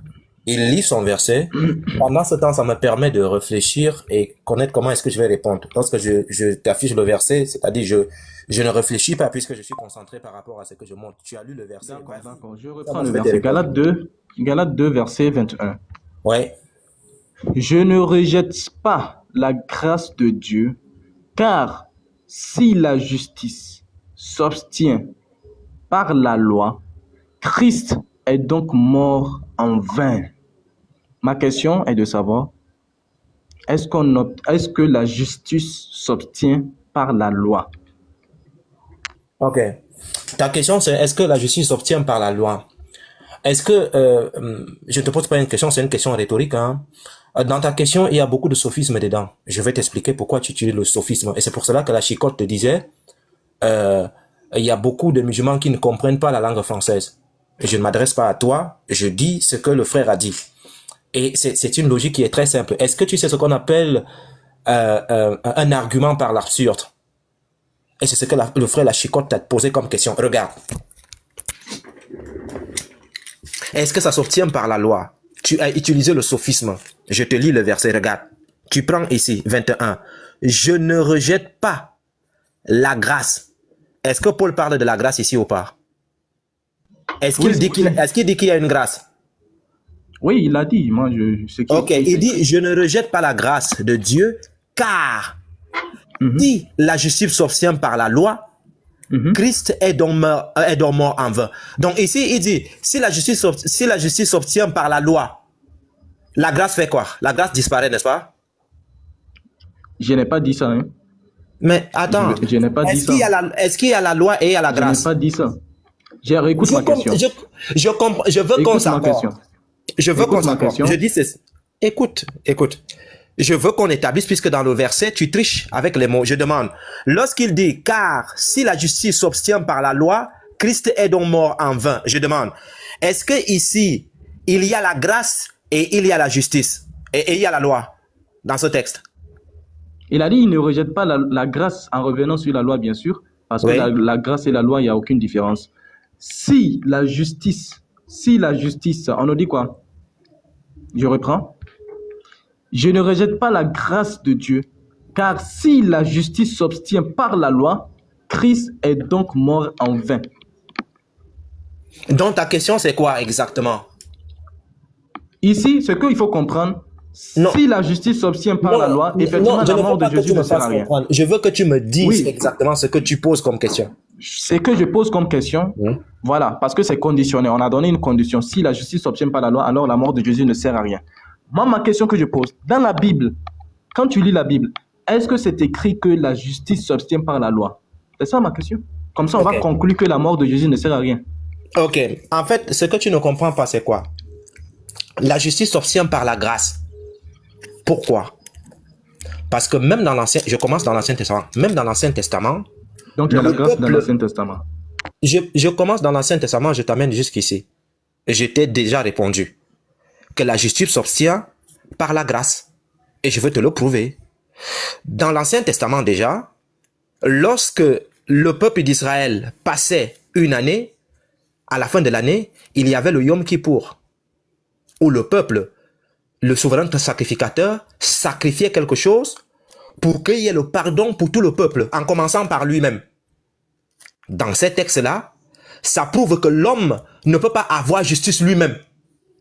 il lit son verset. Pendant ce temps, ça me permet de réfléchir et connaître comment est-ce que je vais répondre. Lorsque je t'affiche le verset, c'est-à-dire je ne réfléchis pas puisque je suis concentré par rapport à ce que je montre. Tu as lu le verset. D'accord. Je reprends le verset. Galates 2, verset 21. Ouais. Je ne rejette pas la grâce de Dieu, car si la justice s'obtient par la loi, Christ est donc mort en vain. Ma question est de savoir, est-ce que la justice s'obtient par la loi? Ok. Ta question c'est, est-ce que la justice s'obtient par la loi? Est-ce que, je ne te pose pas une question, c'est une question rhétorique, hein. Dans ta question, il y a beaucoup de sophisme dedans. Je vais t'expliquer pourquoi tu utilises le sophisme. Et c'est pour cela que la chicotte te disait, il y a beaucoup de musulmans qui ne comprennent pas la langue française. Et je ne m'adresse pas à toi, je dis ce que le frère a dit. Et c'est une logique qui est très simple. Est-ce que tu sais ce qu'on appelle un argument par l'absurde? Et c'est ce que le frère la chicotte t'a posé comme question. Regarde. Est-ce que ça s'obtient par la loi? Tu as utilisé le sophisme. Je te lis le verset, regarde. Tu prends ici, 21. Je ne rejette pas la grâce. Est-ce que Paul parle de la grâce ici ou pas? Est-ce qu'il dit qu'il y a une grâce? Oui, il a dit. Moi, je sais qu'il. Ok, il dit, je ne rejette pas la grâce de Dieu, car si la justice s'obtient par la loi, Christ est donc mort en vain. Donc ici, il dit, si la justice s'obtient par la loi, la grâce fait quoi? La grâce disparaît, n'est-ce pas? Je n'ai pas dit ça. Hein. Mais attends, je n'ai pas dit ça. Est-ce qu'il y a la loi et il y a la grâce? Je n'ai pas dit ça. Écoute ma question. Je veux qu'on s'accorde. Je veux qu'on s'accorde. Je dis c'est... Écoute. Je veux qu'on établisse, puisque dans le verset, tu triches avec les mots. Je demande, lorsqu'il dit, car si la justice s'obtient par la loi, Christ est donc mort en vain. Je demande, est-ce que ici, il y a la grâce et il y a la justice et il y a la loi dans ce texte? Il a dit, il ne rejette pas la grâce en revenant sur la loi, bien sûr, parce que la grâce et la loi, il n'y a aucune différence. Si la justice, on nous dit quoi? Je reprends. Je ne rejette pas la grâce de Dieu, car si la justice s'obtient par la loi, Christ est donc mort en vain. Donc ta question c'est quoi exactement? Ici, ce qu'il faut comprendre, si la justice s'obtient par la loi, effectivement la mort de Jésus ne sert à rien. Je veux que tu me dises exactement ce que tu poses comme question. C'est que je pose comme question, voilà, parce que c'est conditionné. On a donné une condition. Si la justice s'obtient par la loi, alors la mort de Jésus ne sert à rien. Moi, ma question que je pose, dans la Bible, quand tu lis la Bible, est-ce que c'est écrit que la justice s'obtient par la loi? C'est ça ma question. Comme ça, on va conclure que la mort de Jésus ne sert à rien. Ok. En fait, ce que tu ne comprends pas, c'est quoi? La justice s'obtient par la grâce. Pourquoi? Parce que même dans l'Ancien... Je commence dans l'Ancien Testament. Même dans l'Ancien Testament... Donc, il y a la grâce dans l'Ancien Testament. Je commence dans l'Ancien Testament, je t'amène jusqu'ici. Et je t'ai déjà répondu que la justice s'obtient par la grâce. Et je veux te le prouver. Dans l'Ancien Testament déjà, lorsque le peuple d'Israël passait une année, à la fin de l'année, il y avait le Yom Kippour, où le peuple, le souverain sacrificateur, sacrifiait quelque chose pour qu'il y ait le pardon pour tout le peuple, en commençant par lui-même. Dans ces textes-là, ça prouve que l'homme ne peut pas avoir justice lui-même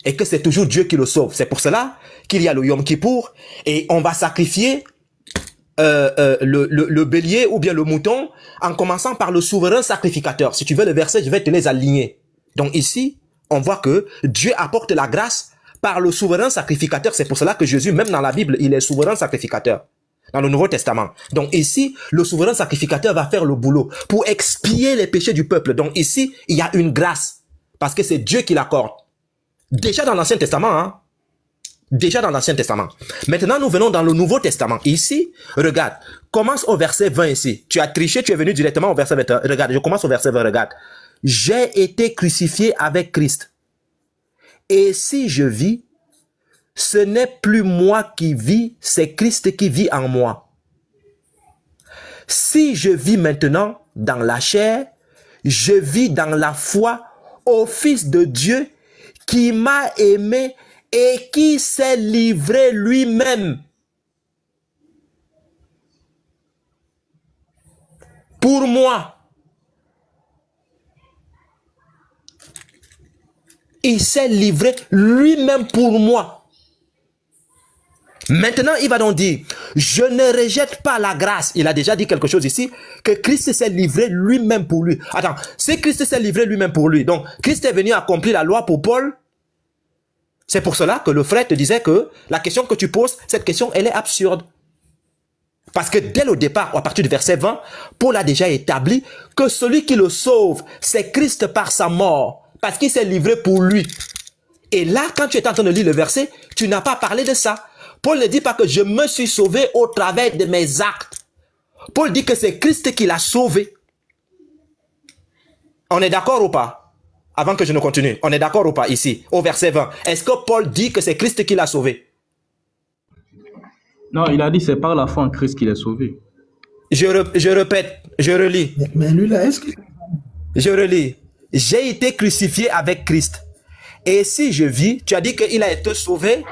et que c'est toujours Dieu qui le sauve. C'est pour cela qu'il y a le Yom Kippour et on va sacrifier le bélier ou bien le mouton en commençant par le souverain sacrificateur. Si tu veux le verset, je vais te les aligner. Donc ici, on voit que Dieu apporte la grâce par le souverain sacrificateur. C'est pour cela que Jésus, même dans la Bible, il est souverain sacrificateur. Dans le Nouveau Testament. Donc ici, le souverain sacrificateur va faire le boulot pour expier les péchés du peuple. Donc ici, il y a une grâce. Parce que c'est Dieu qui l'accorde. Déjà dans l'Ancien Testament, hein. Déjà dans l'Ancien Testament. Maintenant, nous venons dans le Nouveau Testament. Ici, regarde, commence au verset 20 ici. Tu as triché, tu es venu directement au verset 21. Regarde, je commence au verset 20, regarde. J'ai été crucifié avec Christ. Et si je vis, ce n'est plus moi qui vis, c'est Christ qui vit en moi. Si je vis maintenant dans la chair, je vis dans la foi au Fils de Dieu qui m'a aimé et qui s'est livré lui-même pour moi. Il s'est livré lui-même pour moi. Maintenant, il va donc dire, je ne rejette pas la grâce. Il a déjà dit quelque chose ici, que Christ s'est livré lui-même pour lui. Attends, si Christ s'est livré lui-même pour lui, donc Christ est venu accomplir la loi pour Paul. C'est pour cela que le frère te disait que la question que tu poses, cette question, elle est absurde. Parce que dès le départ, à partir du verset 20, Paul a déjà établi que celui qui le sauve, c'est Christ par sa mort, parce qu'il s'est livré pour lui. Et là, quand tu es en train de lire le verset, tu n'as pas parlé de ça. Paul ne dit pas que je me suis sauvé au travers de mes actes. Paul dit que c'est Christ qui l'a sauvé. On est d'accord ou pas? Avant que je ne continue, on est d'accord ou pas ici, au verset 20. Est-ce que Paul dit que c'est Christ qui l'a sauvé? Non, il a dit c'est par la foi en Christ qu'il est sauvé. Je répète, je relis. Mais lui là, est-ce que... Je relis. J'ai été crucifié avec Christ. Et si je vis, tu as dit qu'il a été sauvé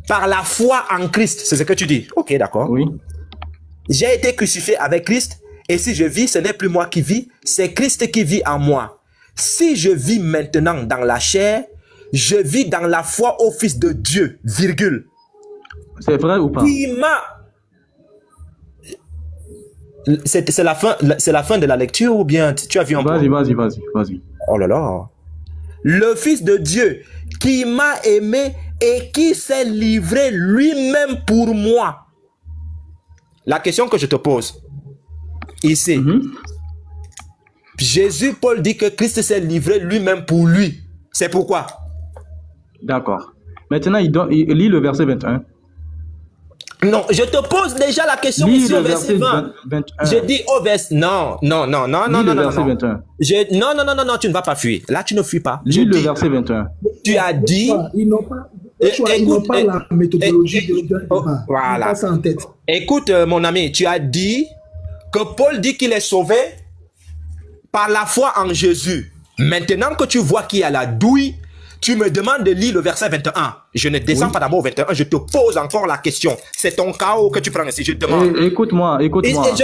par la foi en Christ. C'est ce que tu dis. Ok, d'accord. Oui. J'ai été crucifié avec Christ. Et si je vis, ce n'est plus moi qui vis, c'est Christ qui vit en moi. Si je vis maintenant dans la chair, je vis dans la foi au Fils de Dieu, virgule. C'est vrai ou pas? Qui m'a... C'est la fin de la lecture ou bien tu as vu un peu? Vas-y. Oh là là. Le Fils de Dieu qui m'a aimé et qui s'est livré lui-même pour moi. La question que je te pose ici, Jésus, Paul dit que Christ s'est livré lui-même pour lui. C'est pourquoi? D'accord. Maintenant, il lit le verset 21. Non, je te pose déjà la question ici au verset 20. 21. Je dis au verset... Non, non, tu ne vas pas fuir. Là, tu ne fuis pas. Lis le verset 21. Tu as dit... Ils n'ont pas la méthodologie de voilà. Ça en tête. Écoute, mon ami, tu as dit que Paul dit qu'il est sauvé par la foi en Jésus. Maintenant que tu vois qu'il y a la douille, tu me demandes de lire le verset 21. Je ne descends pas d'abord au 21, je te pose encore la question. C'est ton chaos que tu prends ici, je te demande. Écoute-moi. Je ne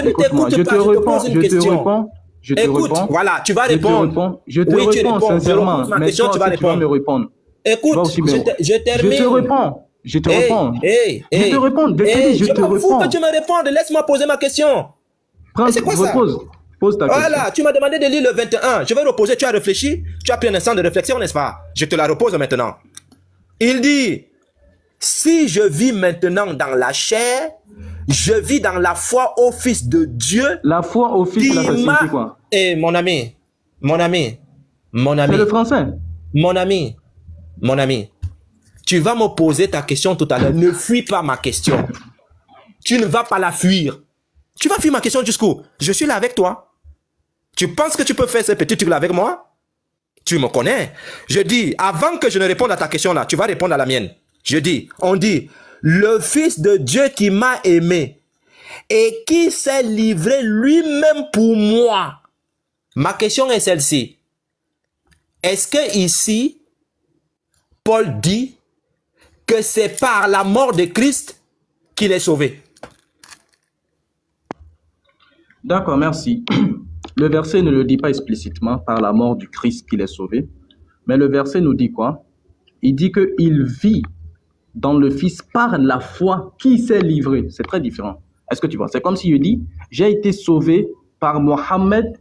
t'écoute pas, je te pose une question. Écoute, voilà, tu vas répondre. Je te réponds sincèrement, ma question, tu vas répondre. Tu vas me répondre. Écoute, je termine. Je te réponds. Je te réponds. Je te réponds. Je te réponds. Je m'en fous que tu me répondes. Laisse-moi poser ma question. C'est quoi ça? Pose ta question. Voilà, tu m'as demandé de lire le 21. Je vais reposer, tu as réfléchi, tu as pris un instant de réflexion, n'est-ce pas? Je te la repose maintenant. Il dit, si je vis maintenant dans la chair, je vis dans la foi au Fils de Dieu. La foi au Fils, ça signifie quoi? Eh, mon ami. C'est le français. Mon ami, tu vas me poser ta question tout à l'heure. Ne fuis pas ma question. Tu ne vas pas la fuir. Tu vas fuir ma question jusqu'où? Je suis là avec toi. Tu penses que tu peux faire ce petit truc là avec moi? Tu me connais. Je dis, avant que je ne réponde à ta question là, tu vas répondre à la mienne. On dit, le Fils de Dieu qui m'a aimé et qui s'est livré lui-même pour moi. Ma question est celle-ci. Est-ce que ici, Paul dit que c'est par la mort de Christ qu'il est sauvé? D'accord, merci. Le verset ne le dit pas explicitement par la mort du Christ qu'il est sauvé, mais le verset nous dit quoi? Il dit qu'il vit dans le Fils par la foi qui s'est livré. C'est très différent. Est-ce que tu vois? C'est comme si il dit, j'ai été sauvé par Mohammed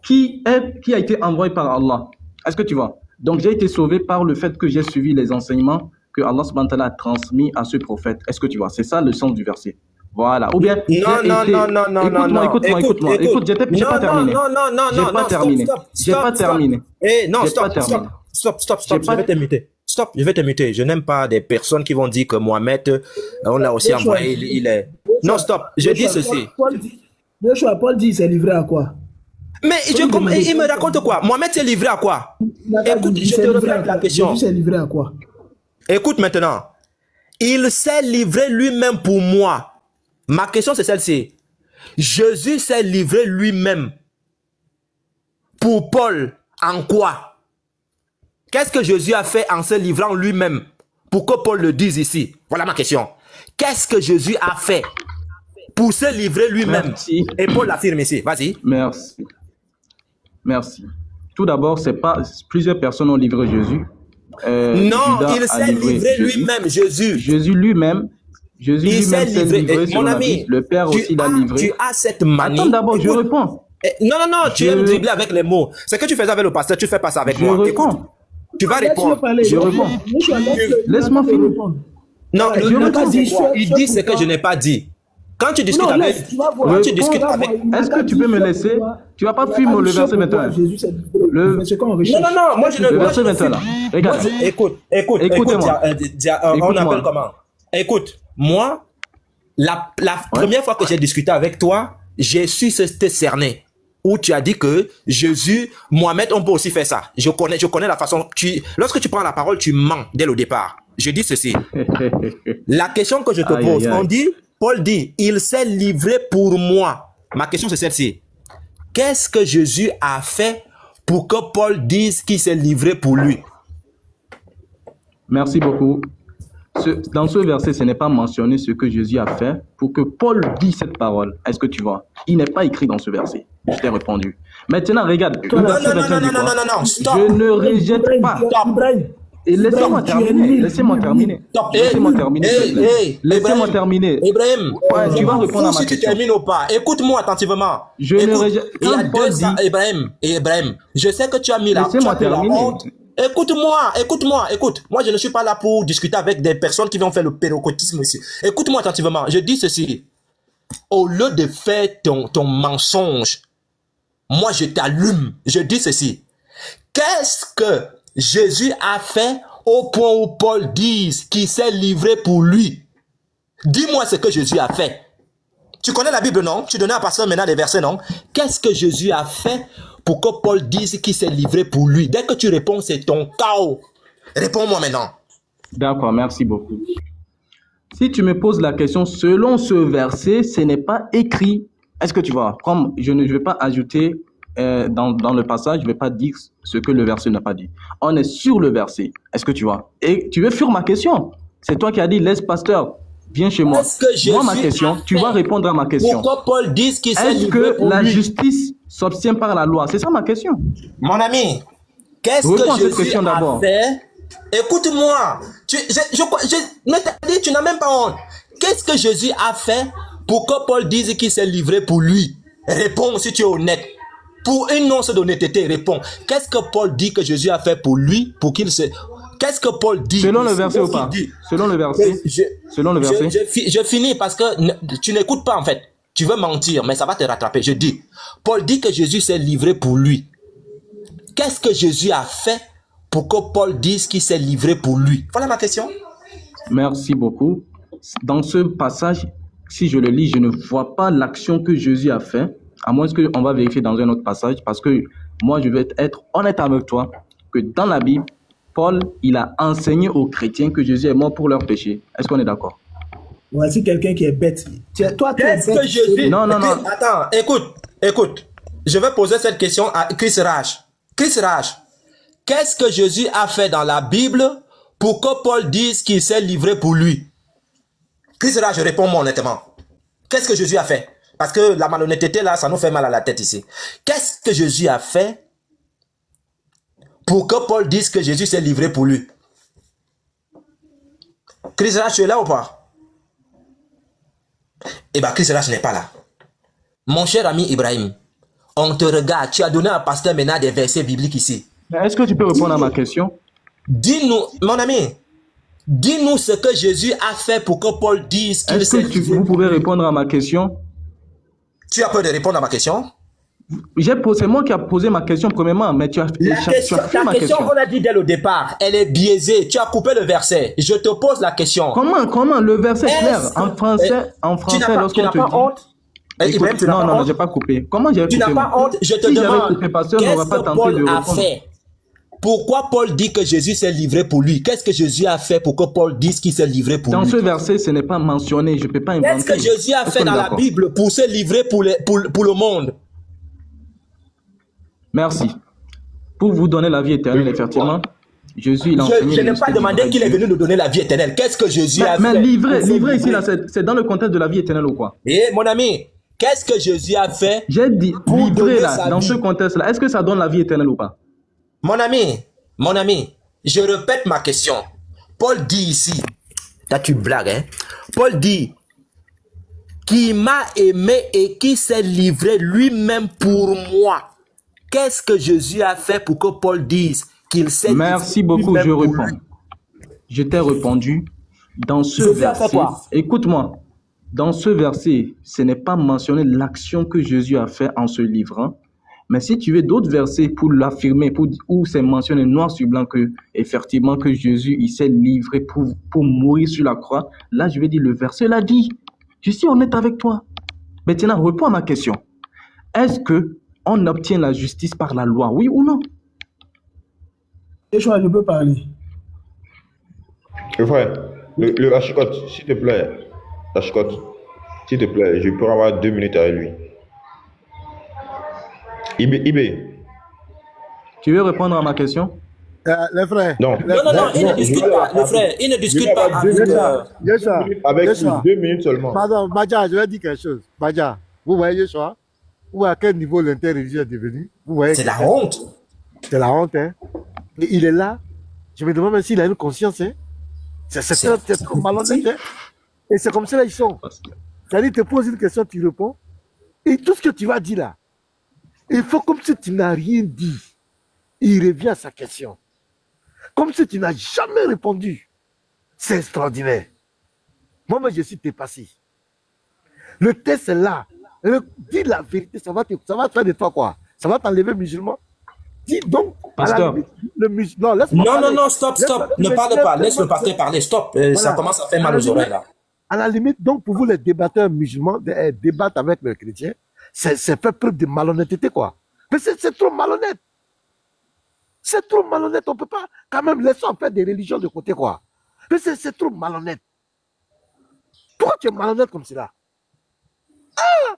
qui a été envoyé par Allah. Est-ce que tu vois? Donc j'ai été sauvé par le fait que j'ai suivi les enseignements que Allah subhanahu wa ta'ala a transmis à ce prophète. Est-ce que tu vois? C'est ça le sens du verset. Voilà. Ou bien, non. Écoute, j'ai pas terminé. J'ai pas terminé. Non, stop. Je vais t'imiter. Stop, je vais t'imiter. Je n'aime pas des personnes qui vont dire que Mohamed, on l'a aussi envoyé, il est... Non, stop, je dis ceci. Paul dit, il s'est livré à quoi? Mais il me raconte quoi? Mohamed s'est livré à quoi? Écoute, je te répète la question. Jésus s'est livré à quoi? Écoute maintenant. Il s'est livré lui-même pour moi. Ma question c'est celle-ci. Jésus s'est livré lui-même pour Paul en quoi? Qu'est-ce que Jésus a fait en se livrant lui-même pour que Paul le dise ici? Voilà ma question. Qu'est-ce que Jésus a fait pour se livrer lui-même? Et Paul l'affirme ici. Vas-y. Merci. Tout d'abord, c'est pas plusieurs personnes ont livré Jésus. Non, il s'est livré lui-même, Jésus. Jésus lui-même s'est livré. Mon ami, le Père aussi l'a livré. Tu as cette manie. Attends d'abord, je réponds. Non, tu aimes dribbler avec les mots. C'est que tu faisais avec le pasteur, tu fais pas ça avec moi. Je réponds. Tu vas répondre. Je réponds. Laisse-moi finir. Non, il dit ce que je n'ai pas dit. Quand tu discutes avec... Est-ce que tu peux me laisser? Tu vas pas fuir le verset maintenant. Non, moi je ne... Le verset maintenant. Regarde. Écoute, on appelle comment? Écoute, moi, la première fois que j'ai discuté avec toi, j'ai su te cerner. Où tu as dit que Jésus, Mohamed, on peut aussi faire ça. Je connais la façon. Lorsque tu prends la parole, tu mens dès le départ. Je dis ceci. La question que je te pose, Paul dit, il s'est livré pour moi. Ma question c'est celle-ci. Qu'est-ce que Jésus a fait pour que Paul dise qu'il s'est livré pour lui? Merci beaucoup. Dans ce verset, ce n'est pas mentionné ce que Jésus a fait pour que Paul dise cette parole. Est-ce que tu vois? Il n'est pas écrit dans ce verset. Je t'ai répondu. Maintenant, regarde. Non, stop. Je ne rejette pas. Et laissez-moi terminer. Laissez-moi terminer. Ibrahim, tu vas répondre à ma question. Si tu termines ou pas, écoute-moi attentivement. Je ne rejette pas. Ibrahim, je sais que tu as mis la honte. Écoute. Moi, je ne suis pas là pour discuter avec des personnes qui vont faire le pérocotisme ici. Écoute-moi attentivement. Je dis ceci. Au lieu de faire ton mensonge, moi, je t'allume. Je dis ceci. Qu'est-ce que Jésus a fait au point où Paul dit qu'il s'est livré pour lui? Dis-moi ce que Jésus a fait. Tu connais la Bible, non? Tu donnais à pasteur maintenant les versets, non? Qu'est-ce que Jésus a fait pour que Paul dise qu'il s'est livré pour lui? Dès que tu réponds, c'est ton chaos. Réponds-moi maintenant. D'accord, merci beaucoup. Si tu me poses la question, selon ce verset, ce n'est pas écrit. Est-ce que tu vois? Comme je ne vais pas ajouter dans le passage, je ne vais pas dire ce que le verset n'a pas dit. On est sur le verset. Est-ce que tu vois? Et tu veux fuir ma question? C'est toi qui as dit, laisse pasteur, viens chez moi. Moi, ma question, tu vas répondre à ma question. Pourquoi Paul dit qu'il s'est livré pour lui? Est-ce que la lui? justice s'obtient par la loi? C'est ça ma question. Mon ami, qu'est-ce que Jésus a fait? Écoute-moi. Mais t'as dit, tu n'as même pas honte. Qu'est-ce que Jésus a fait pour que Paul dise qu'il s'est livré pour lui? Réponds si tu es honnête. Pour une once d'honnêteté, réponds. Qu'est-ce que Paul dit que Jésus a fait pour lui, pour qu'il se... Qu'est-ce que Paul dit? Selon le verset ou pas? Selon le verset. Selon le verset. Je finis parce que tu n'écoutes pas en fait. Tu veux mentir, mais ça va te rattraper. Je dis, Paul dit que Jésus s'est livré pour lui. Qu'est-ce que Jésus a fait pour que Paul dise qu'il s'est livré pour lui? Voilà ma question. Merci beaucoup. Dans ce passage, si je le lis, je ne vois pas l'action que Jésus a fait, à moins qu'on va vérifier dans un autre passage, parce que moi, je vais être honnête avec toi, que dans la Bible, Paul, il a enseigné aux chrétiens que Jésus est mort pour leurs péchés. Est-ce qu'on est d'accord? Voici quelqu'un qui est bête. Toi, tu es Qu'est-ce que Jésus... Non. Attends, écoute. Je vais poser cette question à Chris Raj. Chris Raj, qu'est-ce que Jésus a fait dans la Bible pour que Paul dise qu'il s'est livré pour lui? Chris Raj, réponds-moi honnêtement. Qu'est-ce que Jésus a fait? Parce que la malhonnêteté, là, ça nous fait mal à la tête ici. Qu'est-ce que Jésus a fait pour que Paul dise que Jésus s'est livré pour lui? Chris Raj, tu es là ou pas? Eh bien, Chris Raj n'est pas là. Mon cher ami Ibrahim, on te regarde. Tu as donné à pasteur maintenant des versets bibliques ici. Est-ce que tu peux répondre à ma question? Dis-nous, mon ami, dis-nous ce que Jésus a fait pour que Paul dise qu'il s'est livré. Vous pouvez répondre à ma question? Tu as peur de répondre à ma question? C'est moi qui ai posé ma question premièrement, mais tu as fait ma question. On a dit dès le départ, elle est biaisée. Tu as coupé le verset. Je te pose la question. Comment le verset est clair en français, lorsqu'on te dit... honte? Écoute, non, j'ai pas coupé. Comment j'ai coupé? Tu n'as pas honte? Je te demande, qu'est-ce que Paul a fait? Pourquoi Paul dit que Jésus s'est livré pour lui? Qu'est-ce que Jésus a fait pour que Paul dise qu'il s'est livré pour lui? Dans ce verset, ce n'est pas mentionné. Je ne peux pas inventer. Qu'est-ce que Jésus a fait dans la Bible pour se livrer pour le monde? Merci. Pour vous donner la vie éternelle, effectivement, Jésus, il a enseigné... Je n'ai pas demandé qu'il est venu nous donner la vie éternelle. Qu'est-ce que Jésus a fait? Mais livrer ici, c'est dans le contexte de la vie éternelle ou quoi? Mon ami, qu'est-ce que Jésus a fait? J'ai dit livrer là, dans ce contexte-là. Est-ce que ça donne la vie éternelle ou pas? Mon ami, je répète ma question. Paul dit ici, là tu blagues, hein? Paul dit, qui m'a aimé et qui s'est livré lui-même pour moi. Qu'est-ce que Jésus a fait pour que Paul dise qu'il s'est livré? Merci beaucoup, je réponds. Je t'ai répondu. Dans ce verset, écoute-moi, dans ce verset, ce n'est pas mentionné l'action que Jésus a fait en se livrant. Mais si tu veux d'autres versets pour l'affirmer, où c'est mentionné noir sur blanc que, effectivement, que Jésus, il s'est livré pour mourir sur la croix, là, je vais dire, le verset l'a dit. Je suis honnête avec toi. Maintenant, réponds à ma question. Est-ce que on obtient la justice par la loi, oui ou non? Je peux parler. Le frère, le Ashkot, s'il te plaît. Ashkot, s'il te plaît, je peux avoir 2 minutes avec lui. Ibé. Tu veux répondre à ma question? Les frères. Non, il ne discute pas. Le frère, il ne discute pas avec 2 minutes seulement. Pardon, Badja, je vais dire quelque chose. Badja, vous voyez Yeshua? Vous voyez à quel niveau l'interreligieux est devenu? C'est la honte. C'est la honte, hein? Et il est là. Je me demande même s'il a une conscience, hein? C'est trop malhonnête, hein? Et c'est comme ça qu'ils sont. C'est-à-dire, il te pose une question, tu réponds. Et tout ce que tu vas dire là, il faut comme si tu n'as rien dit. Il revient à sa question. Comme si tu n'as jamais répondu. C'est extraordinaire. Moi, je suis dépassé. Le test est là. Dis la vérité, ça va faire de toi quoi? Ça va t'enlever musulman? Dis donc, pasteur. Le musulman. Non, stop. Ne parle pas. Laisse le pasteur parler. Stop. Voilà. Ça commence à faire mal aux oreilles là. À la limite, donc, pour vous, les débatteurs musulmans, débattre avec les chrétiens, c'est faire preuve de malhonnêteté, quoi. Mais c'est trop malhonnête. C'est trop malhonnête. On ne peut pas, quand même, laisser en faire des religions de côté, quoi. Mais c'est trop malhonnête. Pourquoi tu es malhonnête comme cela? Ah!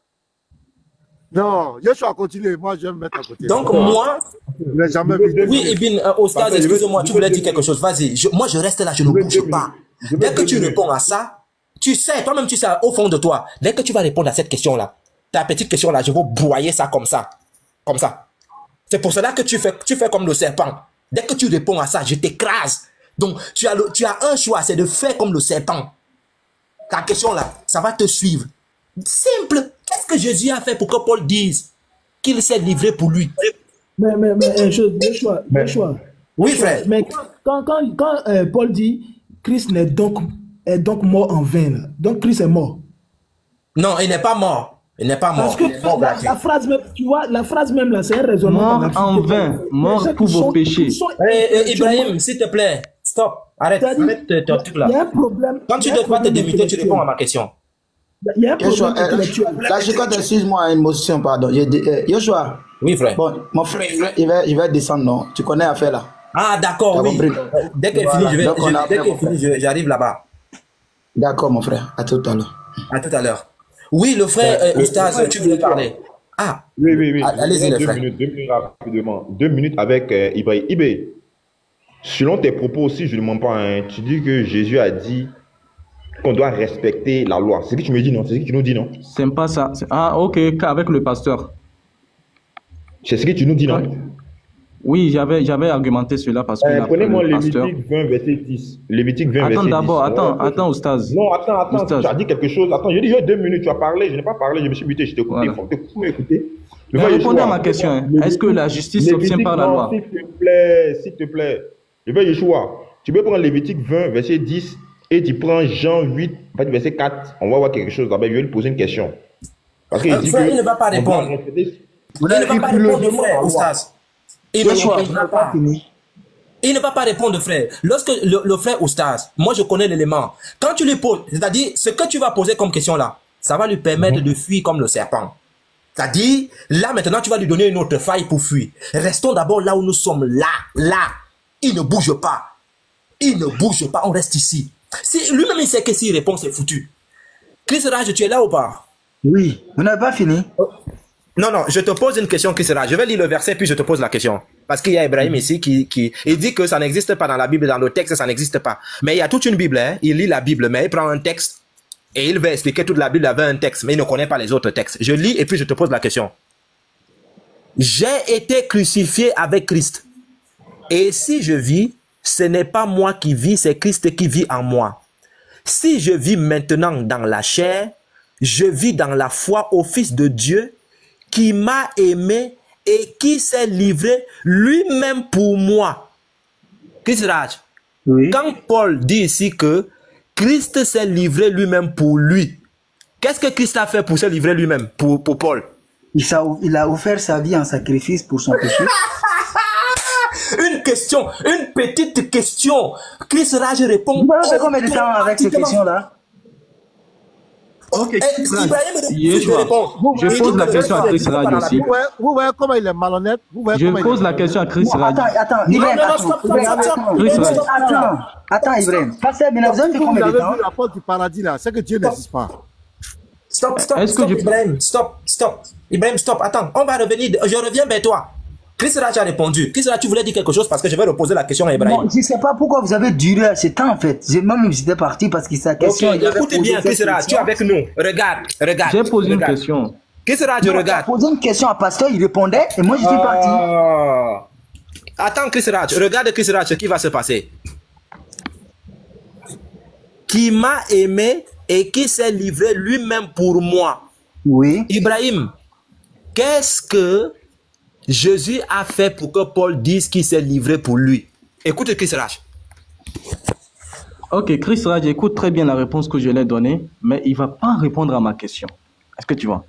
Non, Yeshua continue. Moi, je vais me mettre à côté. Donc, moi. Je l'ai jamais vu. Oui, Ibn, Ostaz, excuse-moi, tu voulais dire quelque chose. Vas-y. Moi, je reste là, je ne bouge pas. Dès que tu réponds à ça, tu sais, toi-même, tu sais, au fond de toi, dès que tu vas répondre à cette question-là, ta petite question-là, je vais broyer ça comme ça. Comme ça. C'est pour cela que tu fais comme le serpent. Dès que tu réponds à ça, je t'écrase. Donc, tu as un choix, c'est de faire comme le serpent. Ta question-là, ça va te suivre. Simple. Qu'est-ce Qu'est-ce que Jésus a fait pour que Paul dise qu'il s'est livré pour lui? Joshua. Oui, frère. Mais quand Paul dit Christ est donc mort en vain, là. Donc Christ est mort. Non, il n'est pas mort. Il n'est pas mort. Parce que la phrase même, tu vois, la phrase même là, c'est un raisonnement. Mort en vain, mort pour vos péchés. Ibrahim, s'il te plaît, stop. Arrête ton truc là. Il y a un problème. Quand tu ne dois pas te démuter, tu réponds à ma question. Il y a un problème intellectuel. Là, je compte, excuse-moi, une motion, pardon. Joshua. Oui, frère. Bon, mon frère, il va descendre, non? Tu connais l'affaire là? Ah, d'accord, oui. compris. Dès qu'elle finit, j'arrive là-bas. D'accord, mon frère. À tout à l'heure. À tout à l'heure. Oui, le frère Oustaz, tu voulais parler. Ah. Oui. Allez-y, le frère. 2 minutes rapidement. 2 minutes avec Ibrahim. Ibé, selon tes propos aussi, je ne mens pas, hein, tu dis que Jésus a dit qu'on doit respecter la loi. C'est ce que tu me dis, non? C'est ce que tu nous dis, non? C'est pas ça. Ah, ok, avec le pasteur. C'est ce que tu nous dis, non? Oui, j'avais argumenté cela parce que prenez-moi le pasteur... Lévitique 20, verset 10. Lévitique 20, verset 10. Attends, Oustaz. Non, attends, tu as dit quelque chose. Attends, j'ai dit 2 minutes, tu as parlé, je n'ai pas parlé, je me suis buté, je t'ai écouté, il faut écouter. Répondez à ma question. Hein. Est-ce que la justice s'obtient par la loi? S'il te plaît. Le frère Yeshua, tu peux prendre Lévitique 20, verset 10, et tu prends Jean 8, verset 4. On va voir quelque chose là-bas, je vais lui poser une question. Parce qu'il dit il ne va pas répondre. Il ne va pas répondre, frère, Oustaz. Il ne va pas répondre, frère. Lorsque le frère Oustaz, moi je connais l'élément. Quand tu lui poses, c'est-à-dire ce que tu vas poser comme question là, ça va lui permettre de fuir comme le serpent. C'est-à-dire, là maintenant tu vas lui donner une autre faille pour fuir. Restons d'abord là où nous sommes, là. Il ne bouge pas. On reste ici. Si lui-même il sait que s'il répond, c'est foutu. Chris Raj, tu es là ou pas? Oui, vous n'avez pas fini. Non, je te pose une question, Chris Raj. Je vais lire le verset puis je te pose la question. Parce qu'il y a Ibrahim ici qui il dit que ça n'existe pas dans la Bible, dans le texte, ça n'existe pas. Mais il y a toute une Bible, hein. Il lit la Bible, mais il prend un texte et il va expliquer toute la Bible avec un texte, mais il ne connaît pas les autres textes. Je lis et puis je te pose la question. J'ai été crucifié avec Christ. Et si je vis, ce n'est pas moi qui vis, c'est Christ qui vit en moi. Si je vis maintenant dans la chair, je vis dans la foi au Fils de Dieu qui m'a aimé et qui s'est livré lui-même pour moi. Chris Raj, Oui. quand Paul dit ici que Christ s'est livré lui-même pour lui, qu'est-ce que Christ a fait pour se livrer lui-même, pour Paul? Il a offert sa vie en sacrifice pour son péché. Une question, une petite question. Chris Raj répond. Vous avez combien de temps avec ces questions-là? Ok, Je pose la question à Chris Raj aussi. Vous voyez comment il est malhonnête. Je pose la question à Chris Raj. Attends, Ibrahim, attends, Ibrahim. Pasteur, vous avez fait combien de temps? Vous avez vu la porte du paradis là, c'est que Dieu n'existe pas. Stop, Ibrahim, stop. Ibrahim, stop, attends, on va revenir, je reviens vers toi. Chris Raj a répondu. Chris Raj, tu voulais dire quelque chose parce que je vais reposer la question à Ibrahim. Non, je ne sais pas pourquoi vous avez duré à ce temps en fait. Même j'étais parti parce que sa question... Ok, écoutez bien, Chris Raj, tu es avec nous. Regarde. J'ai posé une question. Chris Raj, regarde. Il a posé une question à pasteur, il répondait et moi je suis parti. Attends, Chris Raj, regarde Chris Raj, ce qui va se passer. Qui m'a aimé et qui s'est livré lui-même pour moi. Oui. Ibrahim, qu'est-ce que Jésus a fait pour que Paul dise qu'il s'est livré pour lui? Écoute Chris Raj. Ok, Chris Raj, écoute très bien la réponse que je l'ai donnée, mais il ne va pas répondre à ma question. Est-ce que tu vois?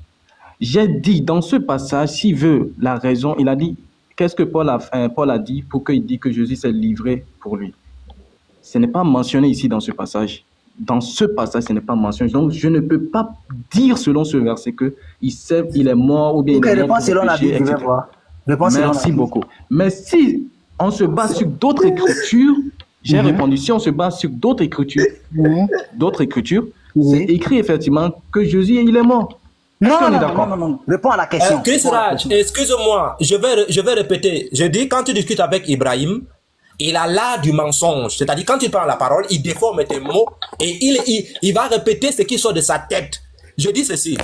J'ai dit dans ce passage, s'il veut la raison, il a dit, qu'est-ce que Paul a dit pour qu'il dise que Jésus s'est livré pour lui? Ce n'est pas mentionné ici dans ce passage. Dans ce passage, ce n'est pas mentionné. Donc, je ne peux pas dire selon ce verset qu'il est mort ou bien il est mort pour le péché, etc. Merci beaucoup. Mais si on se base sur d'autres écritures, j'ai répondu, si on se base sur d'autres écritures, c'est écrit effectivement que Jésus, il est mort. Non. Réponds à la question. Chris Raj, excuse-moi, je vais répéter. Je dis, quand tu discutes avec Ibrahim, il a l'art du mensonge. C'est-à-dire, quand il prend la parole, il déforme tes mots et il va répéter ce qui sort de sa tête. Je dis ceci.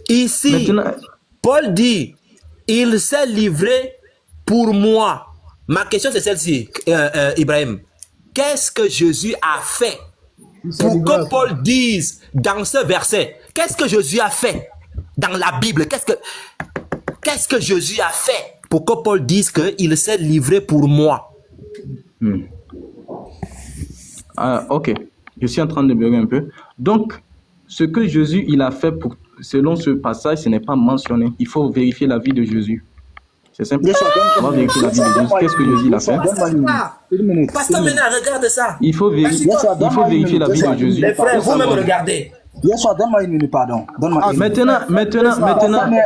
Ici, maintenant, Paul dit, il s'est livré pour moi. Ma question, c'est celle-ci, Ibrahim. Qu'est-ce que Jésus a fait pour que Paul dise dans ce verset Qu'est-ce que Jésus a fait dans la Bible? Qu'est-ce que Jésus a fait pour que Paul dise qu'il s'est livré pour moi? Ok, je suis en train de bugger un peu. Donc, ce que Jésus il a fait selon ce passage, ce n'est pas mentionné. Il faut vérifier la vie de Jésus. C'est simple. On va vérifier la vie de Jésus. Qu'est-ce que Jésus il a fait? Pasteur Ménard, regarde ça. Il faut vérifier la vie de Jésus. Les frères, vous-même regardez. Donne-moi une minute, pardon. Maintenant,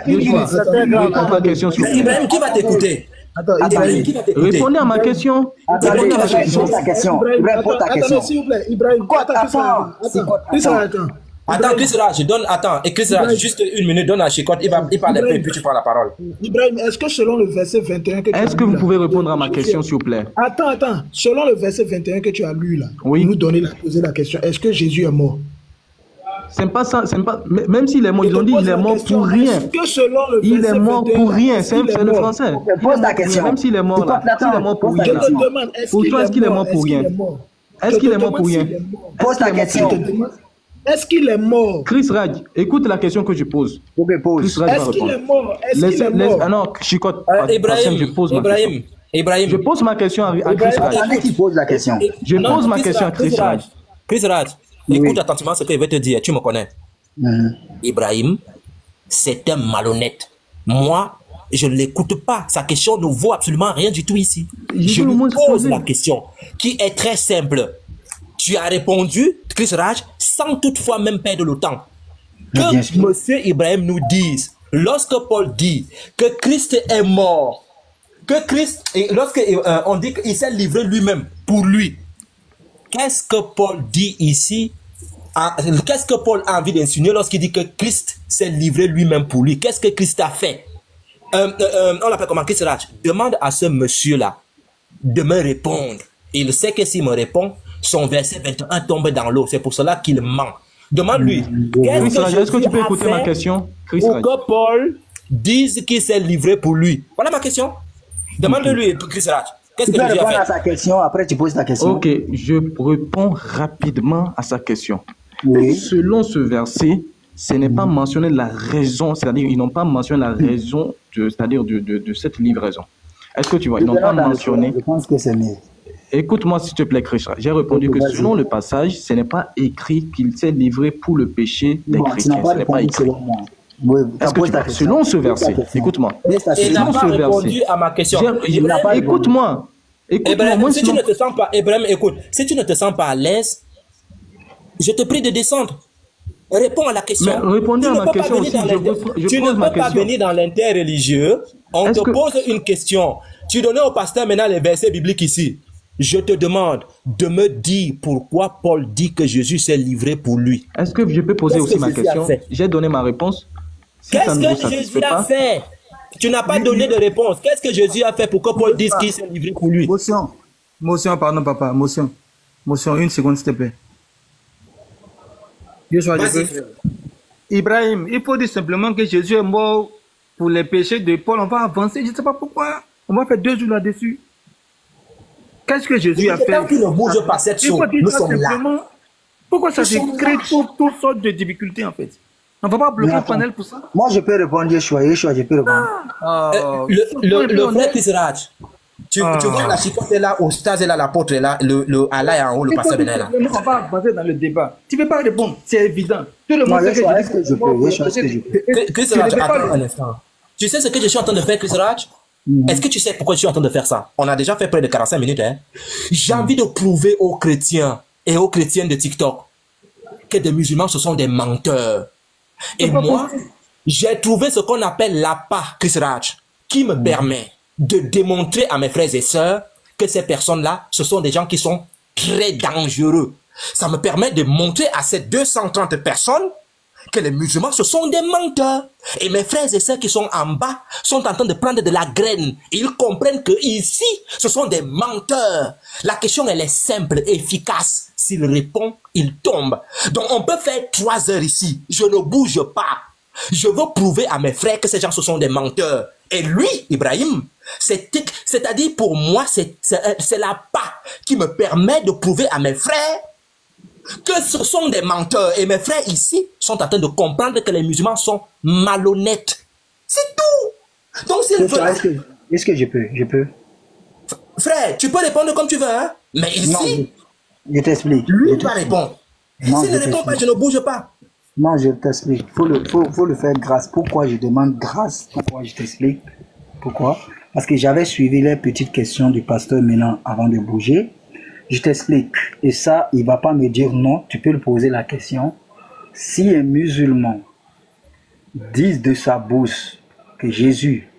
Yeshua, réponds à ma question. Ibrahim, qui va t'écouter? Répondez à ma question. Répondez à ma question. Réponds ta question. S'il vous plaît, Ibrahim. Attends, Chris Raj, et Chris Raj, juste une minute, donne à Chikot, il parle un peu et puis tu prends la parole. Ibrahim, est-ce que selon le verset 21 que tu as lu... Est-ce que vous pouvez répondre à ma question, s'il vous plaît? Attends. Selon le verset 21 que tu as lu là, oui. Nous poser la question, est-ce que Jésus est mort? C'est pas ça, même s'il est mort, ils ont dit il est mort pour rien. Il est mort pour rien, c'est le français. Pose ta question. Même s'il est mort là, s'il est mort pour rien. Pour toi, est-ce qu'il est mort pour rien? Est-ce qu'il est mort pour rien? Pose ta question. Est-ce qu'il est mort? Chris Raj, écoute la question que je pose. Chris Raj va répondre. Alors, Chicote, je pose ma question. Ibrahim. Je pose ma question à Chris Raj. Qui pose la question? Je pose ma question à Chris Raj. Chris Raj, écoute attentivement ce qu'il veut te dire. Tu me connais. Ibrahim, c'est un malhonnête. Moi, je ne l'écoute pas. Sa question ne vaut absolument rien du tout ici. Je lui pose la question qui est très simple. Tu as répondu, Chris Raj, sans toutefois même perdre le temps. Que Monsieur Ibrahim nous dise, lorsque Paul dit que Christ est mort, que Christ, lorsque on dit qu'il s'est livré lui-même pour lui, qu'est-ce que Paul dit ici? Qu'est-ce que Paul a envie d'insinuer lorsqu'il dit que Christ s'est livré lui-même pour lui? Qu'est-ce que Christ a fait? On l'appelle comment? Chris Raj, demande à ce monsieur-là de me répondre. Il sait que s'il me répond, son verset 21 tombe dans l'eau. C'est pour cela qu'il ment. Demande-lui. Est-ce que tu peux écouter ma question, Chris Raj? Pour que Paul dise qu'il s'est livré pour lui. Voilà ma question. Demande-lui, Chris Raj. Qu'est-ce que Jésus a fait? Tu réponds à sa question, après tu poses ta question. Ok, je réponds rapidement à sa question. Oui. Selon ce verset, ce n'est pas mentionné la raison, c'est-à-dire ils n'ont pas mentionné la raison de cette livraison. Est-ce que tu vois, ils n'ont pas mentionné. Je pense que c'est mieux. Écoute-moi s'il te plaît, Krishna. J'ai répondu que selon le passage, ce n'est pas écrit qu'il s'est livré pour le péché des chrétiens. Ce n'est pas écrit. Selon ce verset, écoute-moi. Il n'a pas répondu à ma question. Écoute-moi. Ibrahim, si tu ne te sens pas, Ibrahim, écoute, si tu ne te sens pas à l'aise, je te prie de descendre. Réponds à la question. Mais répondez à ma question aussi. Tu ne peux pas venir dans l'interreligieux. On te pose une question. Tu donnais au pasteur maintenant les versets bibliques ici. Je te demande de me dire pourquoi Paul dit que Jésus s'est livré pour lui. Est-ce que je peux poser aussi ma question? J'ai donné ma réponse. Qu'est-ce que Jésus a fait? Tu n'as pas donné de réponse. Qu'est-ce que Jésus a fait pour que Paul dise qu'il s'est livré pour lui? Motion, pardon papa. Motion, une seconde s'il te plaît. Ibrahim, il faut dire simplement que Jésus est mort pour les péchés de Paul. On va avancer, je ne sais pas pourquoi. On va faire 2 jours là-dessus. Qu'est-ce que Jésus a fait? Tant qu'il ne bouge pas cette chose, nous sommes là. Pourquoi ça crée toutes sortes de difficultés en fait? On ne va pas bloquer le panel pour ça? Moi je peux répondre, Yeshua, je peux répondre. Le vrai Chris Raj, tu vois la chicotte est là, au stade est là, l'apôtre est là, le Allah est en haut, le pasteur est là. On va avancer dans le débat. Tu ne peux pas répondre, c'est évident. Tout le monde sait que je peux. Chris Raj, attends un instant. Tu sais ce que je suis en train de faire, Chris Raj? Est-ce que tu sais pourquoi je suis en train de faire ça? On a déjà fait près de 45 minutes. Hein? J'ai envie de prouver aux chrétiens et aux chrétiennes de TikTok que des musulmans, ce sont des menteurs. Et moi, j'ai trouvé ce qu'on appelle l'APA, Chris Raj, qui me permet de démontrer à mes frères et sœurs que ces personnes-là, ce sont des gens qui sont très dangereux. Ça me permet de montrer à ces 230 personnes que les musulmans, ce sont des menteurs. Et mes frères et sœurs qui sont en bas sont en train de prendre de la graine. Ils comprennent que ici, ce sont des menteurs. La question, elle est simple, efficace. S'il répond, il tombe. Donc, on peut faire 3 heures ici. Je ne bouge pas. Je veux prouver à mes frères que ces gens, ce sont des menteurs. Et lui, Ibrahim, c'est-à-dire pour moi, c'est la part qui me permet de prouver à mes frères que ce sont des menteurs. Et mes frères ici sont en train de comprendre que les musulmans sont malhonnêtes. C'est tout. Donc, s'ils veulent... Est-ce que je peux? Frère, tu peux répondre comme tu veux, hein? Mais ici... Non, je t'explique. Lui va répondre. S'il ne répond pas, je ne bouge pas. Non, je t'explique. Faut le faire grâce. Pourquoi je demande grâce? Pourquoi je t'explique? Pourquoi? Parce que j'avais suivi les petites questions du pasteur Mélan avant de bouger. Je t'explique. Et ça, il va pas me dire non. Tu peux lui poser la question. Si un musulman dit de sa bouche que Jésus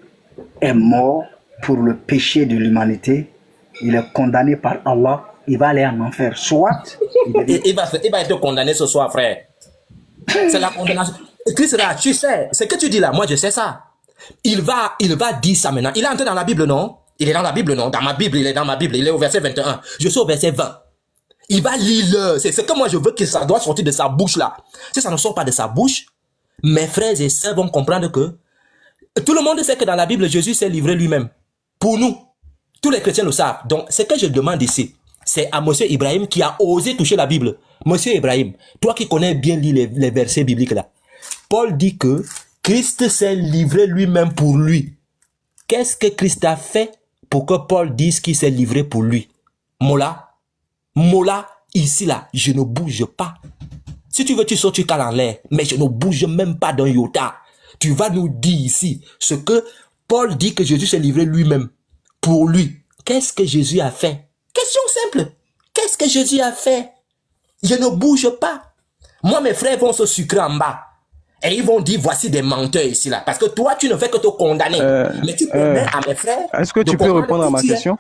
est mort pour le péché de l'humanité, il est condamné par Allah, il va aller en enfer. Soit il va être condamné ce soir, frère. C'est la condamnation. Christ, tu sais, ce que tu dis là, moi je sais ça. Il va dire ça maintenant. Il est entré dans la Bible, non? Il est dans la Bible, non? Dans ma Bible, il est dans ma Bible. Il est au verset 21. Je suis au verset 20. Il va lire. C'est ce que moi je veux que ça doit sortir de sa bouche là. Si ça ne sort pas de sa bouche, mes frères et sœurs vont comprendre que tout le monde sait que dans la Bible, Jésus s'est livré lui-même. Pour nous, tous les chrétiens le savent. Donc, ce que je demande ici, c'est à monsieur Ibrahim qui a osé toucher la Bible. Monsieur Ibrahim, toi qui connais bien lire les versets bibliques là, Paul dit que Christ s'est livré lui-même pour lui. Qu'est-ce que Christ a fait pour que Paul dise qu'il s'est livré pour lui? Mola, ici là, je ne bouge pas. Si tu veux, tu sautes, tu cales en l'air, mais je ne bouge même pas d'un iota. Tu vas nous dire ici ce que Paul dit que Jésus s'est livré lui-même pour lui. Qu'est-ce que Jésus a fait? Question simple. Qu'est-ce que Jésus a fait? Je ne bouge pas. Moi, mes frères vont se sucrer en bas. Et ils vont dire, voici des menteurs ici, là. Parce que toi, tu ne fais que te condamner. Mais tu permets à mes frères... Est-ce que tu peux répondre à ma question?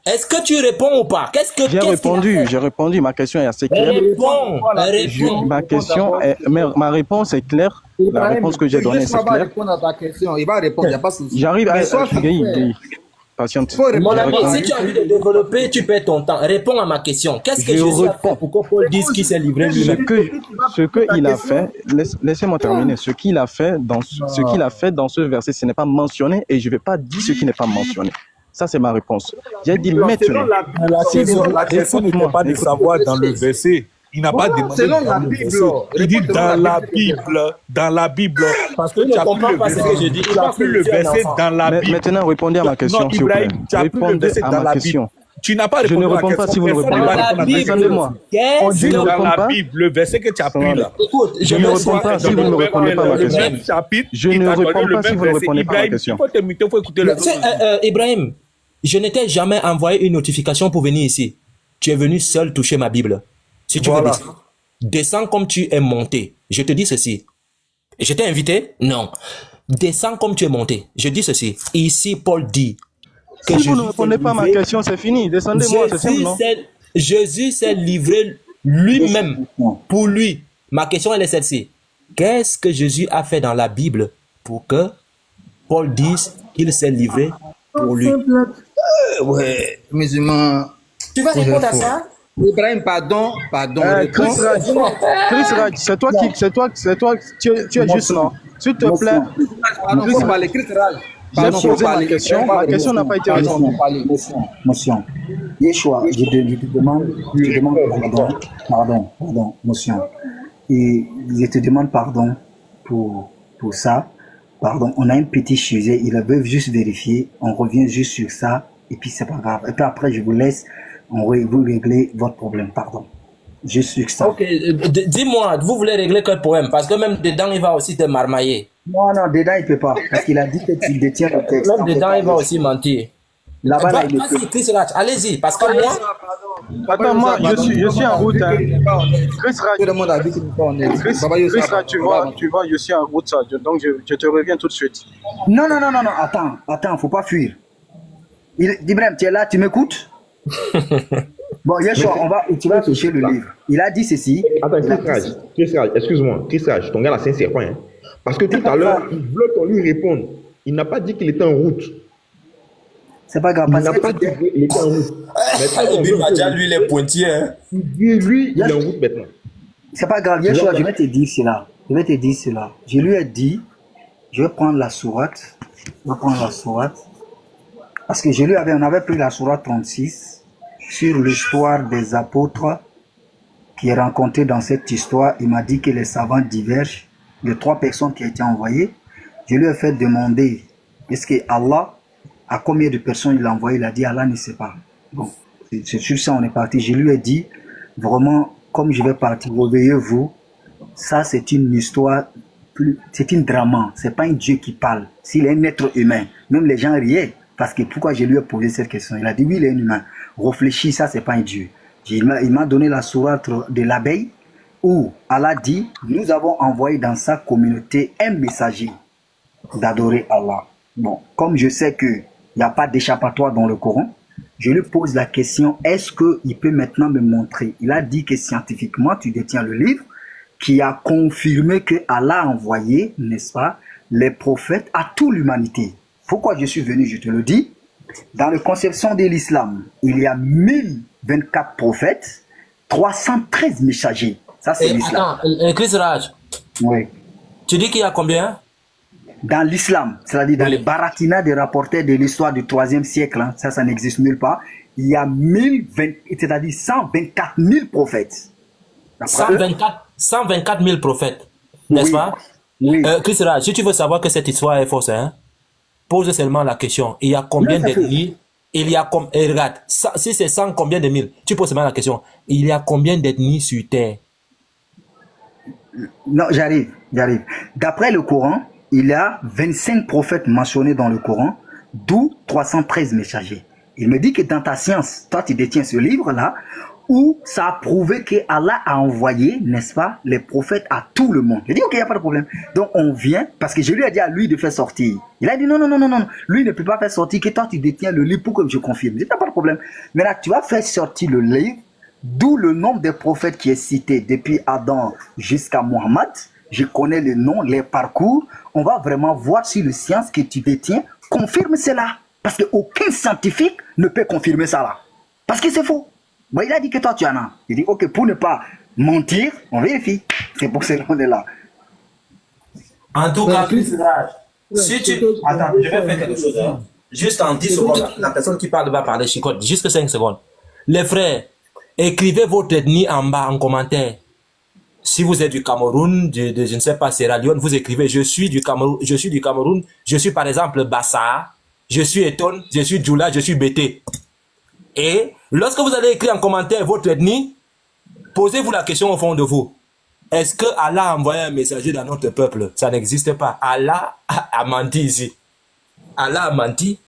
Est-ce que tu réponds ou pas? J'ai répondu. Ma question est assez claire. Réponds. Ma réponse est claire. La réponse que j'ai donnée, c'est claire. Répondre à ta question. Il va répondre, il n'y a pas de souci. J'arrive à... Patiente. Mon ami, si tu as envie de développer, tu perds ton temps. Réponds à ma question. Qu'est-ce que Jésus a fait pour que Paul dise qu'il s'est livré lui-même? Ce qu'il a fait, laissez-moi terminer. Ce qu'il a fait dans ce verset, ce n'est pas mentionné et je ne vais pas dire ce qui n'est pas mentionné. Ça, c'est ma réponse. J'ai dit maintenant. La question n'était pas de savoir dans le verset. Il n'a pas demandé selon la Bible. Il dit dans la Bible. Parce que tu ne comprends pas ce que je dis. Tu as pris le verset dans la Bible. Maintenant, répondez à ma question, s'il vous plaît. Tu as pris le verset dans la Bible. Tu n'as pas répondu à la question. Je ne réponds pas si vous ne répondez pas. Descendez-moi. On dit dans la Bible, le verset que tu as pris là. Écoute, je ne réponds pas si vous ne répondez pas à ma question. Je ne réponds pas si vous ne répondez pas à ma question. Il faut écouter le verset. Ibrahim, je n'étais jamais envoyé une notification pour venir ici. Tu es venu seul toucher ma Bible. Si tu veux descendre, descends comme tu es monté. Je te dis ceci. Je t'ai invité? Non. Descends comme tu es monté. Je dis ceci. Ici, Paul dit que si vous ne répondez pas à ma question, c'est fini. Descendez-moi, c'est simple, non? Jésus s'est livré lui-même pour lui. Ma question, elle est celle-ci. Qu'est-ce que Jésus a fait dans la Bible pour que Paul dise qu'il s'est livré pour lui? Ouais, musulman. Tu vas répondre à ça? Ibrahim, pardon. Chris Raj, c'est toi, tu es juste non. S'il te plaît. J'ai posé ma question. Ma question n'a pas été répondue. Motion. Yeshua, je te demande pardon, motion. Et je te demande pardon pour ça. Pardon, on a un petit sujet, ils veulent juste vérifier. On revient juste sur ça. Et puis c'est pas grave. Et puis après, je vous laisse. Vous réglez votre problème, pardon. Je suis ça. Ok, dis-moi, vous voulez régler quel problème? Parce que même dedans, il va aussi te marmailler. Non, dedans, il ne peut pas. Parce qu'il a dit que tu détiens le texte. Même dedans, il va aussi mentir. Là-bas, allez-y, parce que moi... Attends, moi, je suis en route. Chris Raj, tu vois, je suis en route, donc je te reviens tout de suite. Non, attends, faut pas fuir. Ibrahim, tu es là, tu m'écoutes? Bon, Yeshua, tu vas toucher le livre. Il a dit ceci. Attends, Chris Raj, excuse-moi. Chris Raj, ton gars là, c'est un serpent. Hein? Parce que tout à l'heure, il veut qu'on lui réponde. Il n'a pas dit qu'il était en route. C'est pas grave. Il n'a pas dit qu'il était en route. Lui, il est pointillé. Hein? Lui, il est en route maintenant. C'est pas grave. Yeshua, je vais te dire cela. Je lui ai dit, je vais prendre la sourate. Parce que on avait pris la sourate 36 sur l'histoire des apôtres qui est rencontré dans cette histoire, il m'a dit que les savants divergent. Les 3 personnes qui ont été envoyées, je lui ai fait demander, est-ce que Allah, à combien de personnes il l'a envoyé? Il a dit, Allah ne sait pas. Bon, c'est sur ça on est parti. Je lui ai dit, vraiment, comme je vais partir, réveillez-vous. Ça, c'est une histoire, c'est une drame. C'est pas un Dieu qui parle. S'il est un être humain, même les gens riaient. Parce que pourquoi je lui ai posé cette question? Il a dit, oui, il est un humain. Réfléchis, ça, c'est pas un Dieu. Il m'a donné la sourate de l'abeille où Allah dit, nous avons envoyé dans sa communauté un messager d'adorer Allah. Bon, comme je sais qu'il n'y a pas d'échappatoire dans le Coran, je lui pose la question, est-ce qu'il peut maintenant me montrer? Il a dit que scientifiquement, tu détiens le livre qui a confirmé que Allah a envoyé, n'est-ce pas, les prophètes à toute l'humanité. Pourquoi je suis venu, je te le dis. Dans la conception de l'islam, il y a 1024 prophètes, 313 messagers. Ça, c'est l'islam. Attends, Chris Raj. Oui. Tu dis qu'il y a combien? Dans l'islam, c'est-à-dire dans les baratina des rapporteurs de l'histoire du 3e siècle, hein, ça n'existe nulle part, il y a 124 000 prophètes. 124 000 prophètes, n'est-ce pas? Oui. Chris Raj, si tu veux savoir que cette histoire est fausse, hein, pose seulement la question. Il y a combien d'ethnies? Il y a regarde, si c'est 100 combien de mille, tu poses seulement la question. Il y a combien d'ethnies sur Terre? Non, j'arrive. D'après le Coran, il y a 25 prophètes mentionnés dans le Coran, d'où 313 messagers. Il me dit que dans ta science, toi tu détiens ce livre-là, où ça a prouvé que Allah a envoyé, n'est-ce pas, les prophètes à tout le monde. Je dis ok, il n'y a pas de problème. Donc on vient, parce que je lui ai dit à lui de faire sortir. Il a dit non, lui ne peut pas faire sortir, que toi tu détiens le livre pour que je confirme. Je dis pas de problème. Maintenant tu vas faire sortir le livre, d'où le nombre des prophètes qui est cité depuis Adam jusqu'à Mohammed. Je connais les noms, les parcours. On va vraiment voir si le science que tu détiens confirme cela. Parce qu'aucun scientifique ne peut confirmer ça là. Parce que c'est faux. Bon, il a dit que toi tu en as. Il dit ok, pour ne pas mentir, on vérifie. C'est pour cela qu'on est là. En tout cas, si tu... Attends, je vais faire quelque chose. Hein. Juste en 10 secondes, la personne qui parle va parler chicote. Juste 5 secondes. Les frères, écrivez votre ethnie en bas en commentaire. Si vous êtes du Cameroun, je ne sais pas, Sierra Leone, vous écrivez je suis du Cameroun, je suis par exemple Bassa, je suis Eton, je suis Djoula, je suis Bété. Et lorsque vous allez écrire en commentaire votre ethnie, posez-vous la question au fond de vous. Est-ce que Allah a envoyé un messager dans notre peuple? Ça n'existe pas. Allah a menti ici. Allah a menti.